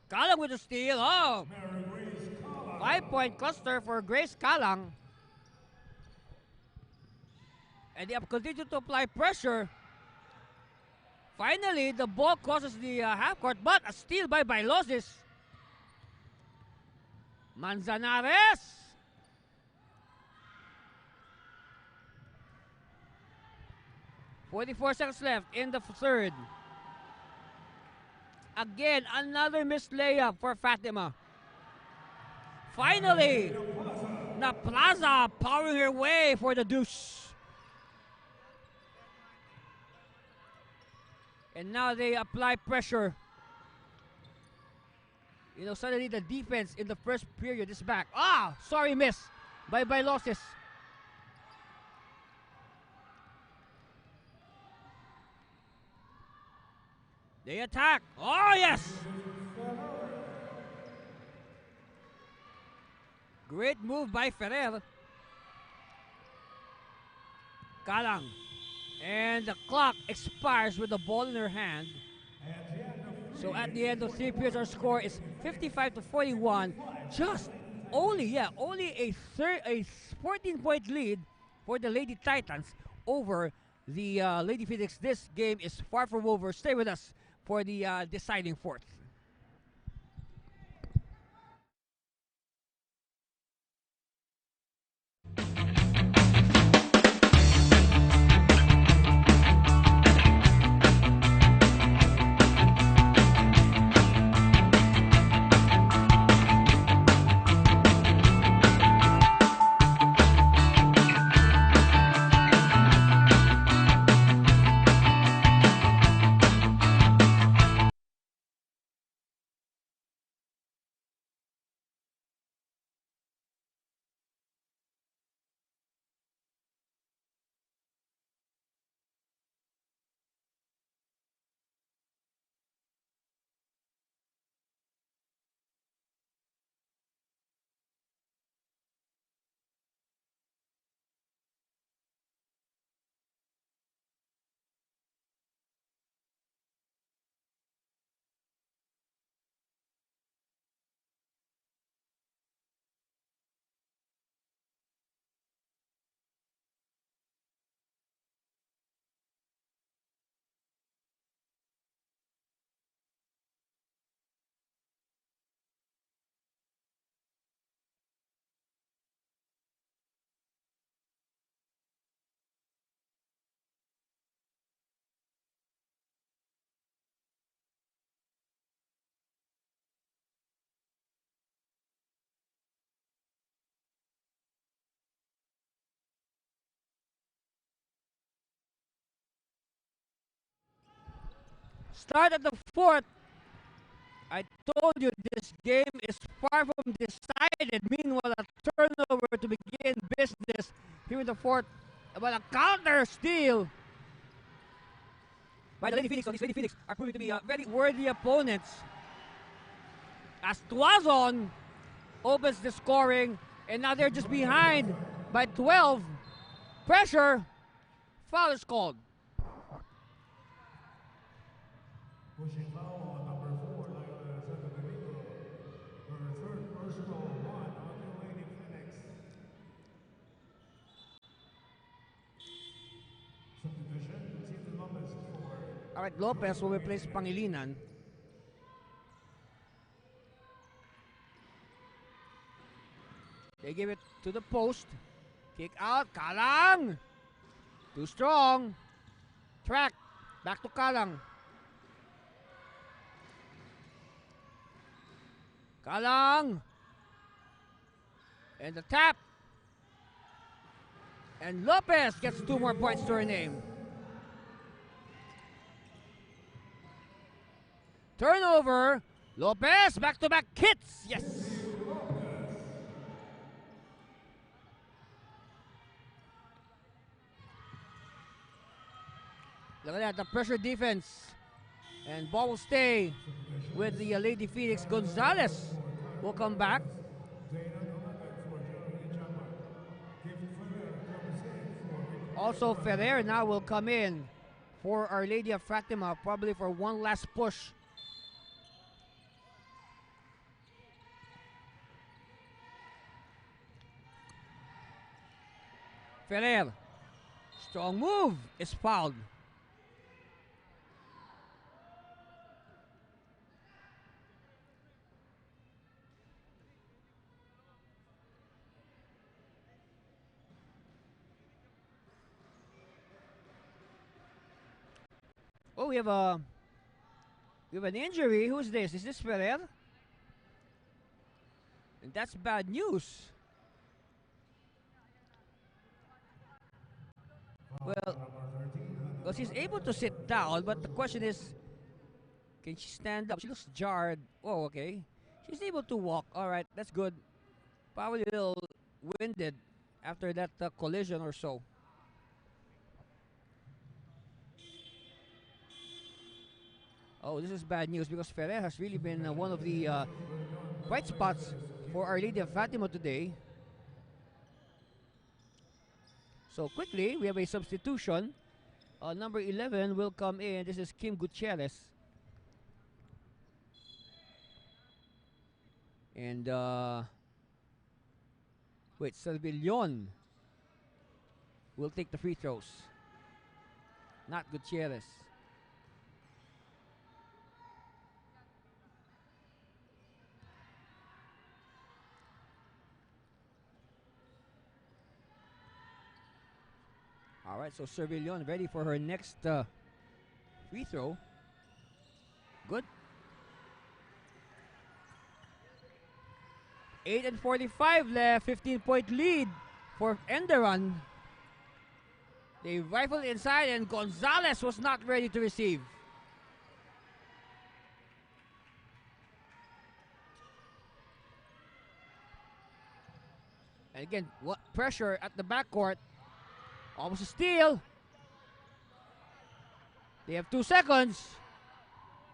Kalang with the steal. Oh! 5-point cluster for Grace Kalang. And they have continued to apply pressure. Finally, the ball crosses the half court, but a steal by Bailosis. Manzanares. "44 seconds left in the third. Again, another missed layup for Fatima. Finally, Na Plaza powering her way for the deuce. And now they apply pressure. You know, suddenly the defense in the first period is back. Ah, sorry, miss by Bailosis. They attack. Oh, yes. Great move by Ferrer. Kalang. And the clock expires with the ball in her hand. So at the end of 3 periods, our score is 55-41. Just only a 14-point lead for the Lady Titans over the Lady Phoenix. This game is far from over. Stay with us for the deciding fourth. Start at the fourth. I told you this game is far from decided. Meanwhile, a turnover to begin business here in the fourth. But a counter steal by the Lady Phoenix. So these Lady Phoenix are proving to be very worthy opponents. As Tuazon opens the scoring, and now they're just behind by 12. Pressure. Foul is called. Pushing foul on number 4, Lionel Santo Domingo. Her third personal one on the Lady Phoenix. Subdivision, Tito Lopez for. All right, Lopez will replace Pangilinan. They give it to the post. Kick out. Kalang. Too strong. Track. Back to Kalang. Kalang. And the tap. And Lopez gets 2 more points to her name. Turnover. Lopez, back-to-back hits. Yes. Look at that, the pressure defense. And ball will stay with the Lady Phoenix. Gonzalez will come back. Also, Ferrer now will come in for Our Lady of Fatima, probably for one last push. Ferrer, strong move, is fouled. Oh, we have an injury. Who's this? Is this Ferrer? And that's bad news. Well, because she's able to sit down, but the question is, can she stand up? She looks jarred. Oh, okay. She's able to walk. All right, that's good. Probably a little winded after that collision or so. Oh, this is bad news because Ferrer has really been one of the bright spots for Our Lady of Fatima today. So quickly, we have a substitution. Number 11 will come in. This is Kim Gutierrez. And, wait, Servillon will take the free throws. Not Gutierrez. All right, so Servillon ready for her next free throw. Good. 8:45 left, 15-point lead for ENDERUN. They rifled inside and Gonzalez was not ready to receive. And again, what pressure at the backcourt. Almost a steal. They have 2 seconds.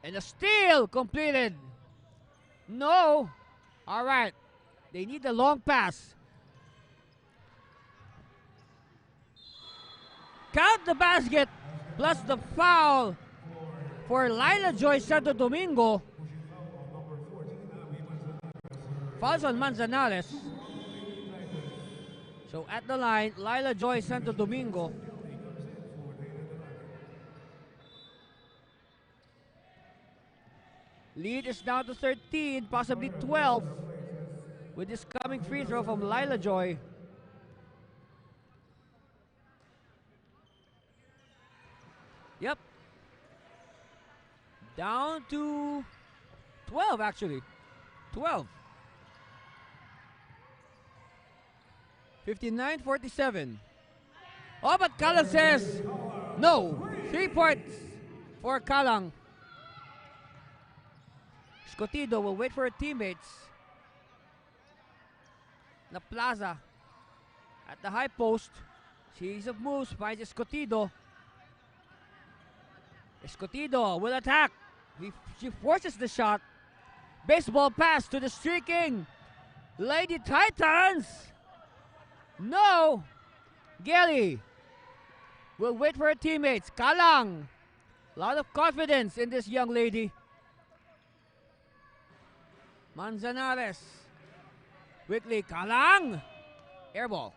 And a steal completed. No. All right. They need a long pass. Count the basket plus the foul for Lila Joy Santo Domingo. Fouls on Manzanares. So at the line, Lila Joy Santo Domingo. Lead is down to 13, possibly 12. With this coming free throw from Lila Joy. Yep. Down to 12 actually. 12. 59-47. Oh, but Kalang says no. 3 points for Kalang. Escotido will wait for her teammates. La Plaza at the high post. Series of moves finds Escotido. Escotido will attack. She forces the shot. Baseball pass to the streaking Lady Titans. No! Gelly will wait for her teammates. Kalang. A lot of confidence in this young lady. Manzanares. Quickly, Kalang. Airball.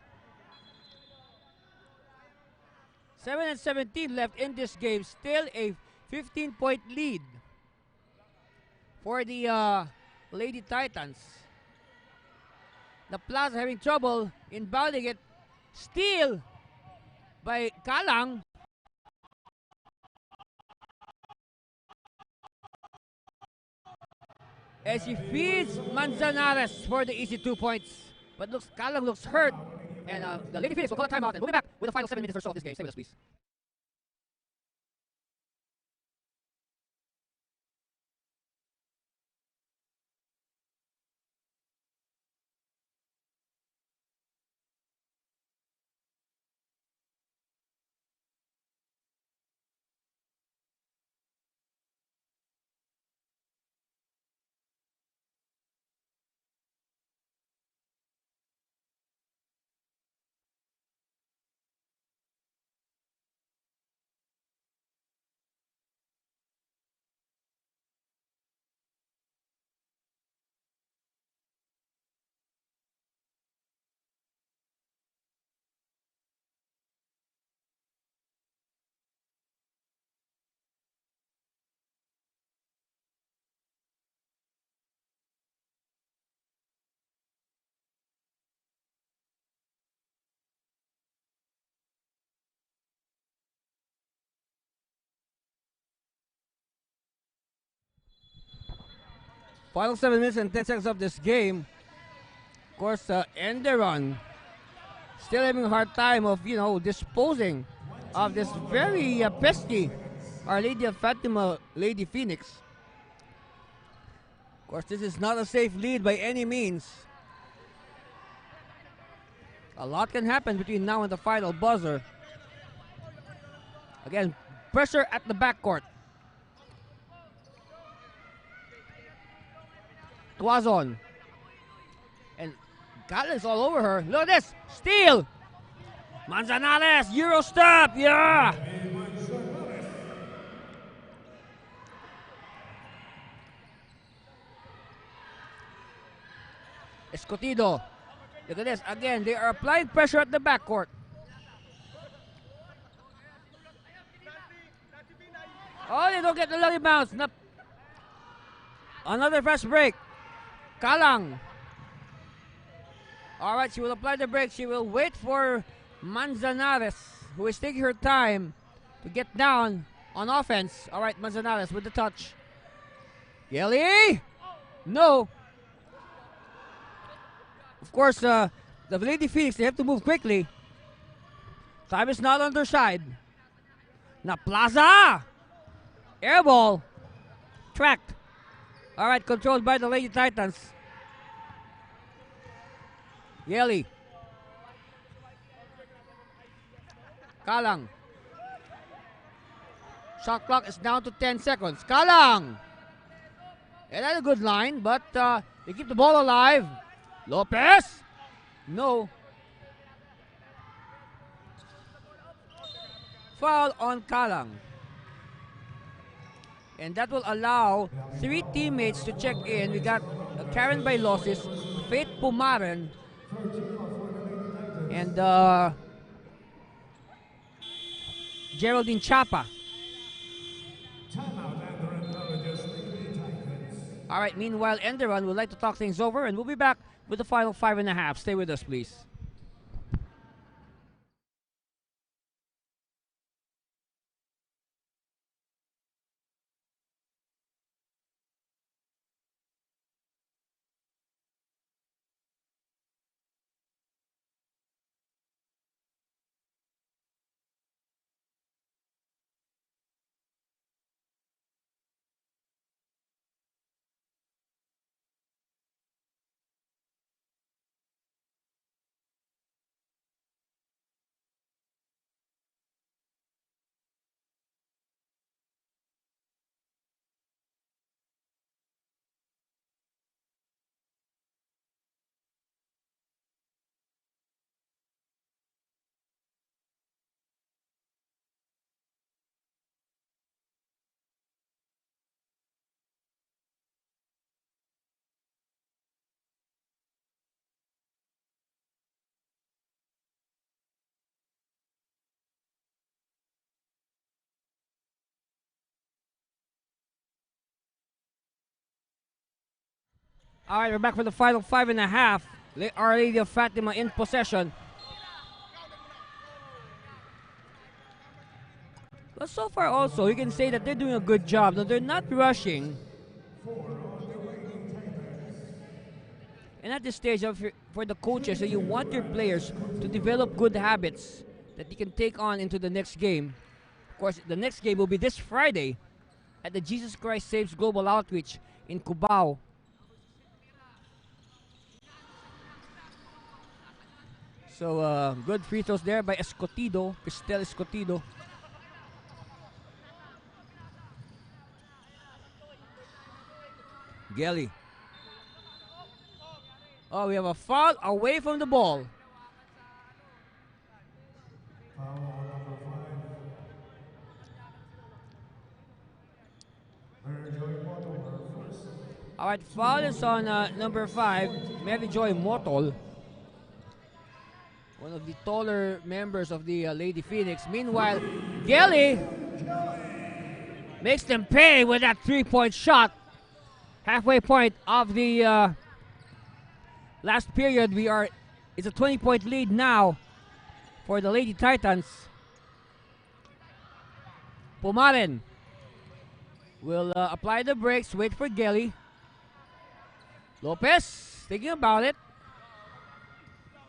7:17 left in this game. Still a 15-point lead for the Lady Titans. The Plaza having trouble inbounding it. Steal by Kalang. As she feeds Manzanares for the easy 2 points. But Kalang looks hurt. And the Lady Phoenix will call a timeout and we'll be back with the final 7 minutes or so of this game. Stay with us, please. Final 7 minutes and 10 seconds of this game. Of course, ENDERUN still having a hard time of, disposing of this very pesky Our Lady of Fatima, Lady Phoenix. Of course, this is not a safe lead by any means. A lot can happen between now and the final buzzer. Again, pressure at the backcourt. Tuazon. And Gallus all over her. Look at this. Steal. Manzanares. Euro step. Yeah. Escotido. Look at this. Again, they are applying pressure at the backcourt. Oh, they don't get the lucky bounce. Another fast break. Kalang. Alright, she will apply the break. She will wait for Manzanares, who is taking her time to get down on offense. Alright, Manzanares with the touch. Yeli! No. Of course, the Lady Phoenix, they have to move quickly. Time is not on their side. Na Plaza! Air ball. Tracked. Alright, controlled by the Lady Titans. Yeli. Kalang. Shot clock is down to 10 seconds. Kalang. And that's a good line, but they keep the ball alive. Lopez. No. Foul on Kalang. And that will allow 3 teammates to check in. We got Karen Bailosis, Faith Pumaren, and Geraldine Chapa. Alright, meanwhile, ENDERUN would like to talk things over, and we'll be back with the final 5.5. Stay with us, please. All right, we're back for the final 5.5. Our Lady of Fatima in possession. But so far also, you can say that they're doing a good job. No, they're not rushing. And at this stage, for the coaches, so you want your players to develop good habits that you can take on into the next game. Of course, the next game will be this Friday at the Jesus Christ Saves Global Outreach in Cubao. So, good free throws there by Escotido, Cristel Escotido. Gelly. Oh, we have a foul away from the ball. Alright, foul is on number 5, Mary Joy Motol, one of the taller members of the Lady Phoenix. Meanwhile, Gelly makes them pay with that 3-point shot. Halfway point of the last period. It's a 20-point lead now for the Lady Titans. Pumaren will apply the brakes, wait for Gelly. Lopez thinking about it.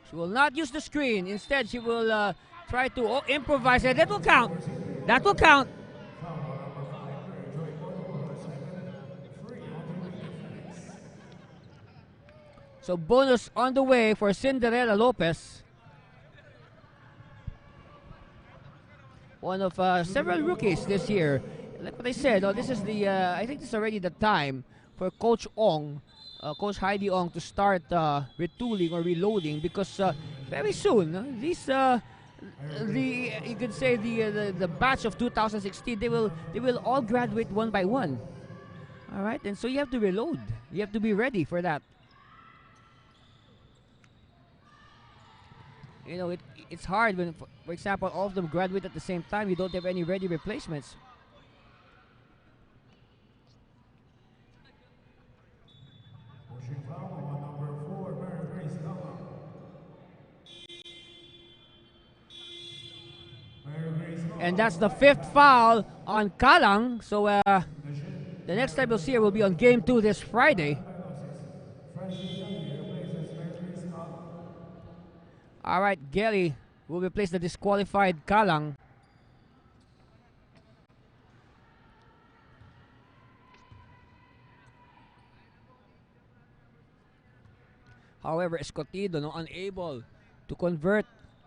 She will not use the screen. Instead, she will try to improvise, and that will count. That will count. So bonus on the way for Cinderella Lopez. One of several rookies this year. Like what I said, this is the I think this is already the time for Coach Ong, Coach Heidi Ong, to start retooling or reloading, because very soon these the you could say the batch of 2016, they will all graduate one by one. All right, and so you have to reload. You have to be ready for that. You know, it's hard when, for example, all of them graduate at the same time. You don't have any ready replacements. Pushing foul on number 4, Mary Grace Gala. Mary Grace Gala. And that's the 5th foul on Kalang. So the next time you'll see her will be on Game 2 this Friday. All right, Gelly will replace the disqualified Kalang. However, Escotido, unable to convert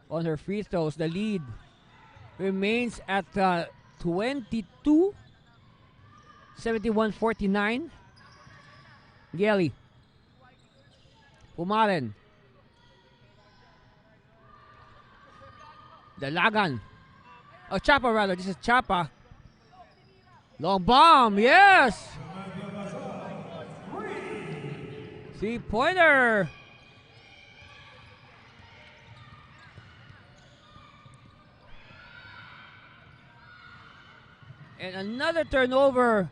on her free throws. The lead remains at 22, 71-49. Gelly. Pumaren. Dalagan. Oh, Chapa rather. This is Chapa. Long bomb. Yes. 3-pointer. And another turnover.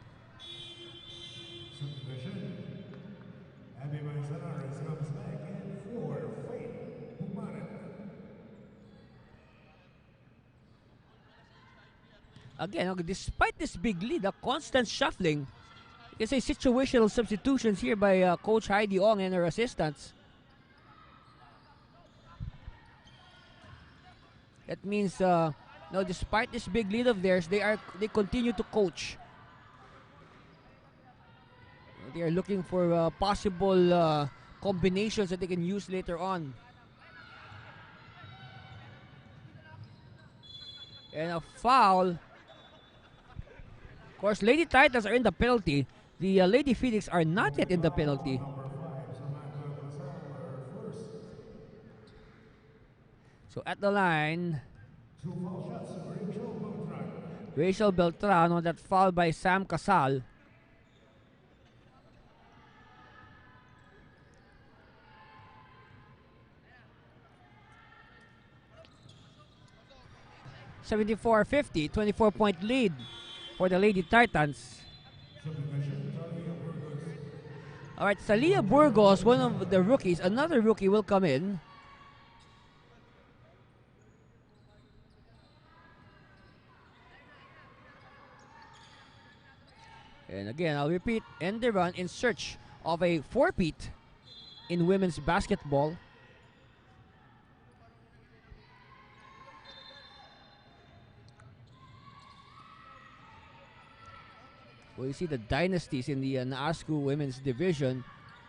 Again, despite this big lead, a constant shuffling. You can say situational substitutions here by Coach Heidi Ong and her assistants. That means, despite this big lead of theirs, they continue to coach. They are looking for possible combinations that they can use later on. And a foul. Of course, Lady Titans are in the penalty. The Lady Phoenix are not yet in the penalty. So at the line, Rachel Beltran on that foul by Sam Casal. (74-50), 24-point lead for the Lady Titans. All right, Salia Burgos, one of the rookies, another rookie will come in. And again, I'll repeat, ENDERUN in search of a four-peat in women's basketball. Well, you see the dynasties in the NASCU women's division.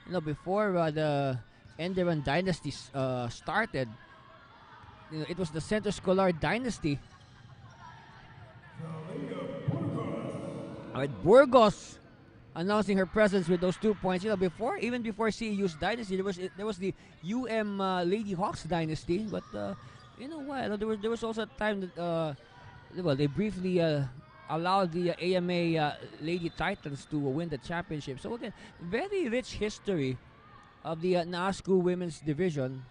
You know, before the ENDERUN dynasty started, you know, it was the Centro Escolar dynasty. All right, Burgos announcing her presence with those 2 points. You know, even before CEU's dynasty, there was the UM Lady Hawks dynasty. But you know what? There was also a time that they briefly allowed the AMA Lady Titans to win the championship. So again, very rich history of the NASCU women's division.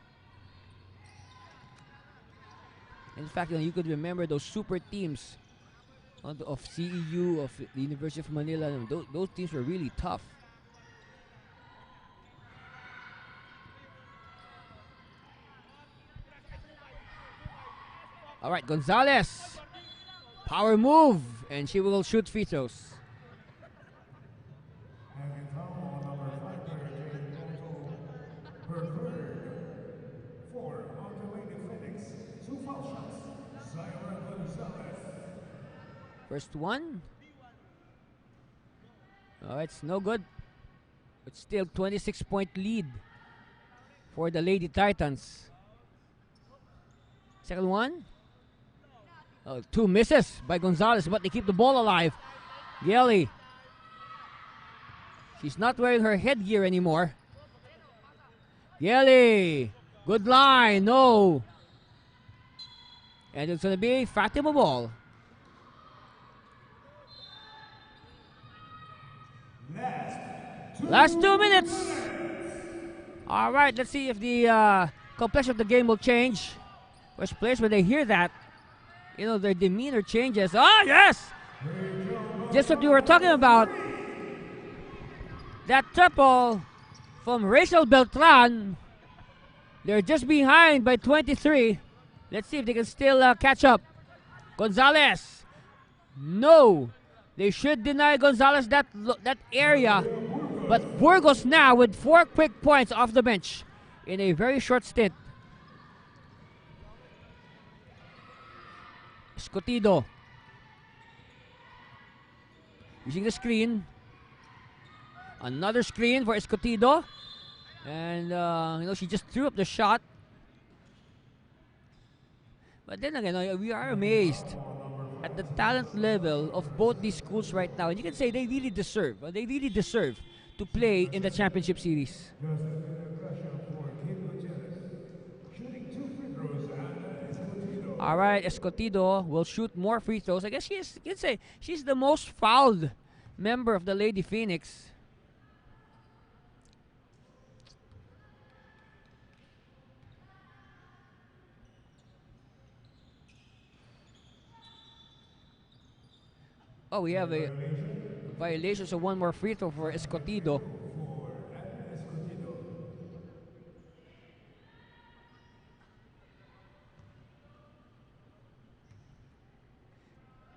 In fact, you could remember those super teams of CEU, of the University of Manila. Those teams were really tough. All right, Gonzalez. Power move, and she will shoot free throws. First one. Oh, it's no good. It's still 26-point lead for the Lady Titans. Second one. Oh, two misses by Gonzalez, but they keep the ball alive. Gelly. She's not wearing her headgear anymore. Gelly. Good line. No. And it's going to be Fatima ball. Last 2 minutes. All right, let's see if the complexion of the game will change. Which players, when they hear that, their demeanor changes. Oh, yes! Just what we were talking about. That triple from Rachel Beltran. They're just behind by 23. Let's see if they can still catch up. Gonzalez. No. They should deny Gonzalez that area. But Burgos now with 4 quick points off the bench in a very short stint. Escotido. Using the screen. Another screen for Escotido. And, she just threw up the shot. But then again, we are amazed at the talent level of both these schools right now. And you can say they really deserve. They really deserve to play in the championship series. All right, Escotido will shoot more free throws. I guess you can say she's the most fouled member of the Lady Phoenix. Oh, we have a violation, so one more free throw for Escotido.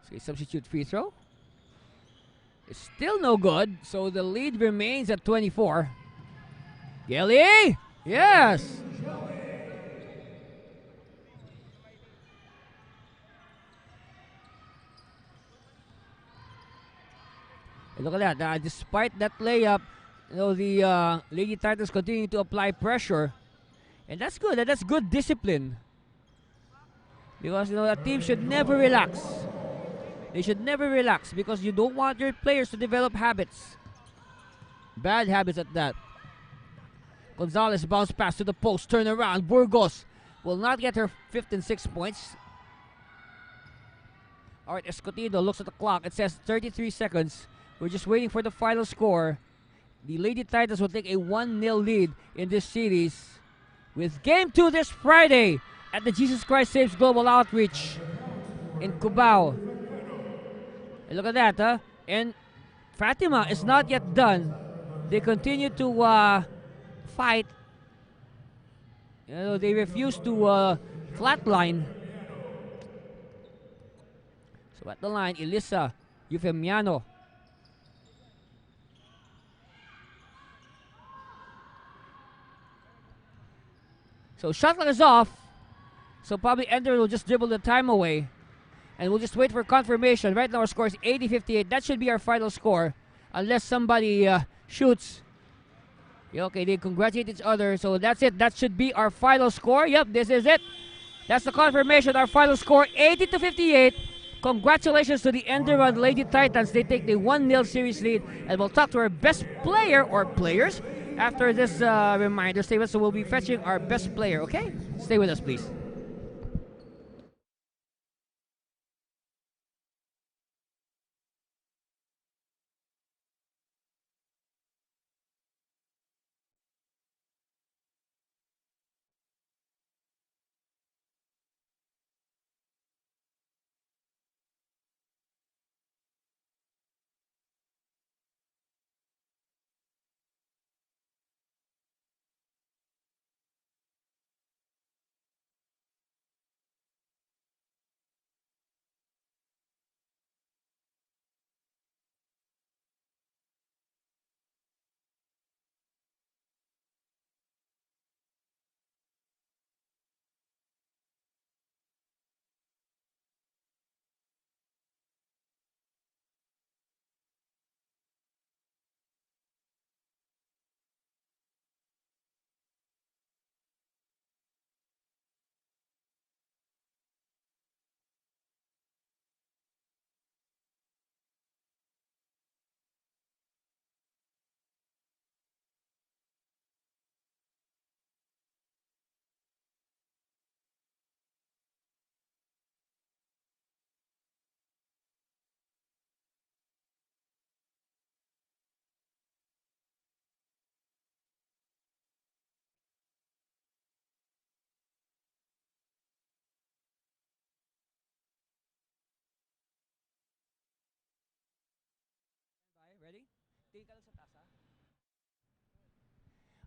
So a substitute free throw. It's still no good, so the lead remains at 24. Gelly! Yes! And look at that. Despite that layup, the Lady Titans continue to apply pressure. And that's good. And that's good discipline. Because, a team should never relax. They should never relax because you don't want your players to develop habits. Bad habits at that. Gonzalez bounce pass to the post. Turn around. Burgos will not get her 5th and 6 points. All right, Escotido looks at the clock. It says 33 seconds. We're just waiting for the final score. The Lady Titans will take a 1-0 lead in this series with Game 2 this Friday at the Jesus Christ Saves Global Outreach in Cubao. And look at that, huh? And Fatima is not yet done. They continue to fight. They refuse to flatline. So at the line, Elisa Eufemiano. So shot clock is off. So probably Ender will just dribble the time away. And we'll just wait for confirmation. Right now our score is 80-58. That should be our final score. Unless somebody shoots. Yeah, okay, they congratulate each other. So that's it. That should be our final score. Yep, this is it. That's the confirmation. Our final score, 80-58. Congratulations to the ENDERUN Lady Titans. They take the 1-0 series lead. And we'll talk to our best player or players after this reminder statement. So we'll be fetching our best player, okay? Stay with us, please.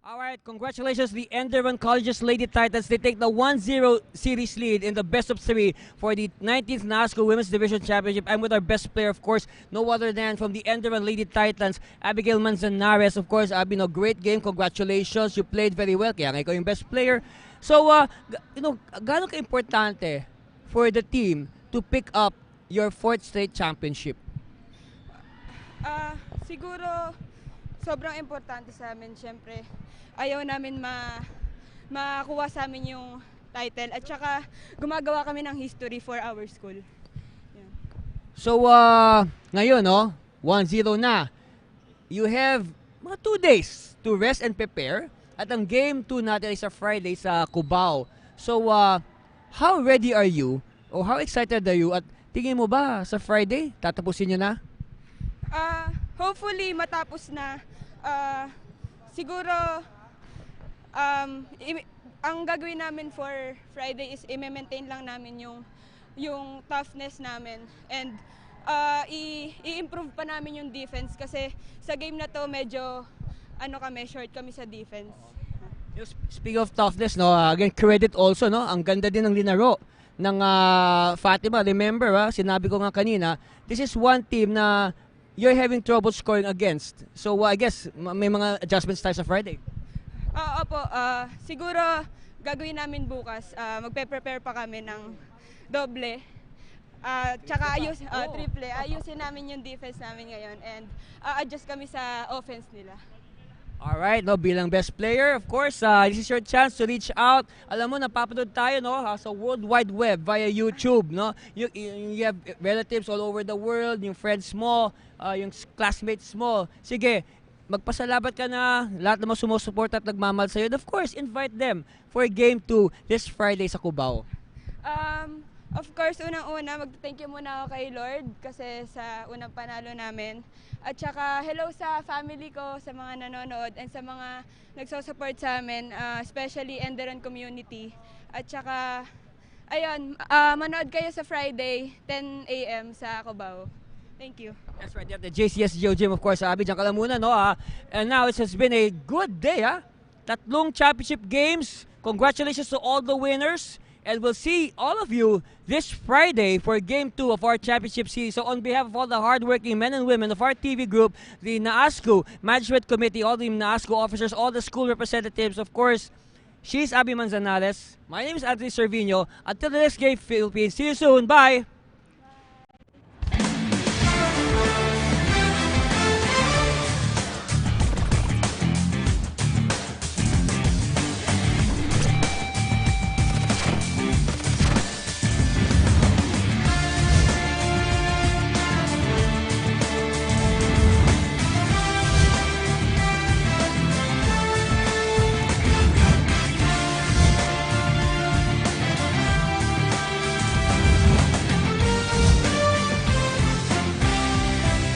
All right, congratulations, the ENDERUN College's Lady Titans. They take the 1-0 series lead in the best of 3 for the 19th NASCO Women's Division Championship. I'm with our best player, of course, no other than from the ENDERUN Lady Titans, Abigail Manzanares. Of course, great game. Congratulations, you played very well. Kaya nga ikaw yung best player. So, gaano ka-importante for the team to pick up your 4th straight championship? Siguro sobrang importante sa amin. Siyempre, ayaw namin makuha sa amin yung title at saka gumagawa kami ng history for our school. Yeah. So, ngayon, 1-0 na. You have mga 2 days to rest and prepare. At ang game 2 natin ay sa Friday sa Cubao. So, how ready are you? Or how excited are you? At tingin mo ba sa Friday, tatapusin niyo na? Hopefully, matapos na. Siguro, ang gagawin namin for Friday is i-maintain lang namin yung toughness namin and i-improve pa namin yung defense kasi sa game na to medyo short kami sa defense. Speaking of toughness, again, credit also, ang ganda din ng linaro ng Fatima. Remember, sinabi ko nga kanina, this is one team na you're having trouble scoring against. So, I guess, may mga adjustments tayo sa Friday. Opo, siguro gagawin namin bukas, magpe-prepare pa kami ng doble. Tsaka triple. Ayusin namin yung defense namin ngayon and adjust kami sa offense nila. Alright, bilang best player, of course, this is your chance to reach out. Alam mo, napapanood tayo sa World Wide Web via YouTube. You have relatives all over the world, yung friends mo, yung classmates mo. Sige, magpasalamat ka na lahat ng mga sumusuporta at nagmamahal sa'yo. And of course, invite them for Game 2 this Friday sa Cubao. Of course, unang-una, mag-thank you muna ako kay Lord kasi sa unang panalo namin. At saka, hello sa family ko, sa mga nanonood, and sa mga nagsusupport sa amin, especially ENDERUN community. At saka, ayun, manood kayo sa Friday, 10 a.m. sa Cubao. Thank you. That's right, you have the JCS Geo Gym, of course, Abby, dyan ka lang muna, And now, it has been a good day, Tatlong championship games. Congratulations to all the winners. And we'll see all of you this Friday for Game 2 of our championship series. So on behalf of all the hardworking men and women of our TV group, the NASCO Management Committee, all the NASCO officers, all the school representatives, of course, she's Abby Manzanares. My name is Anthony Servino. Until the next game, Philippines. See you soon. Bye!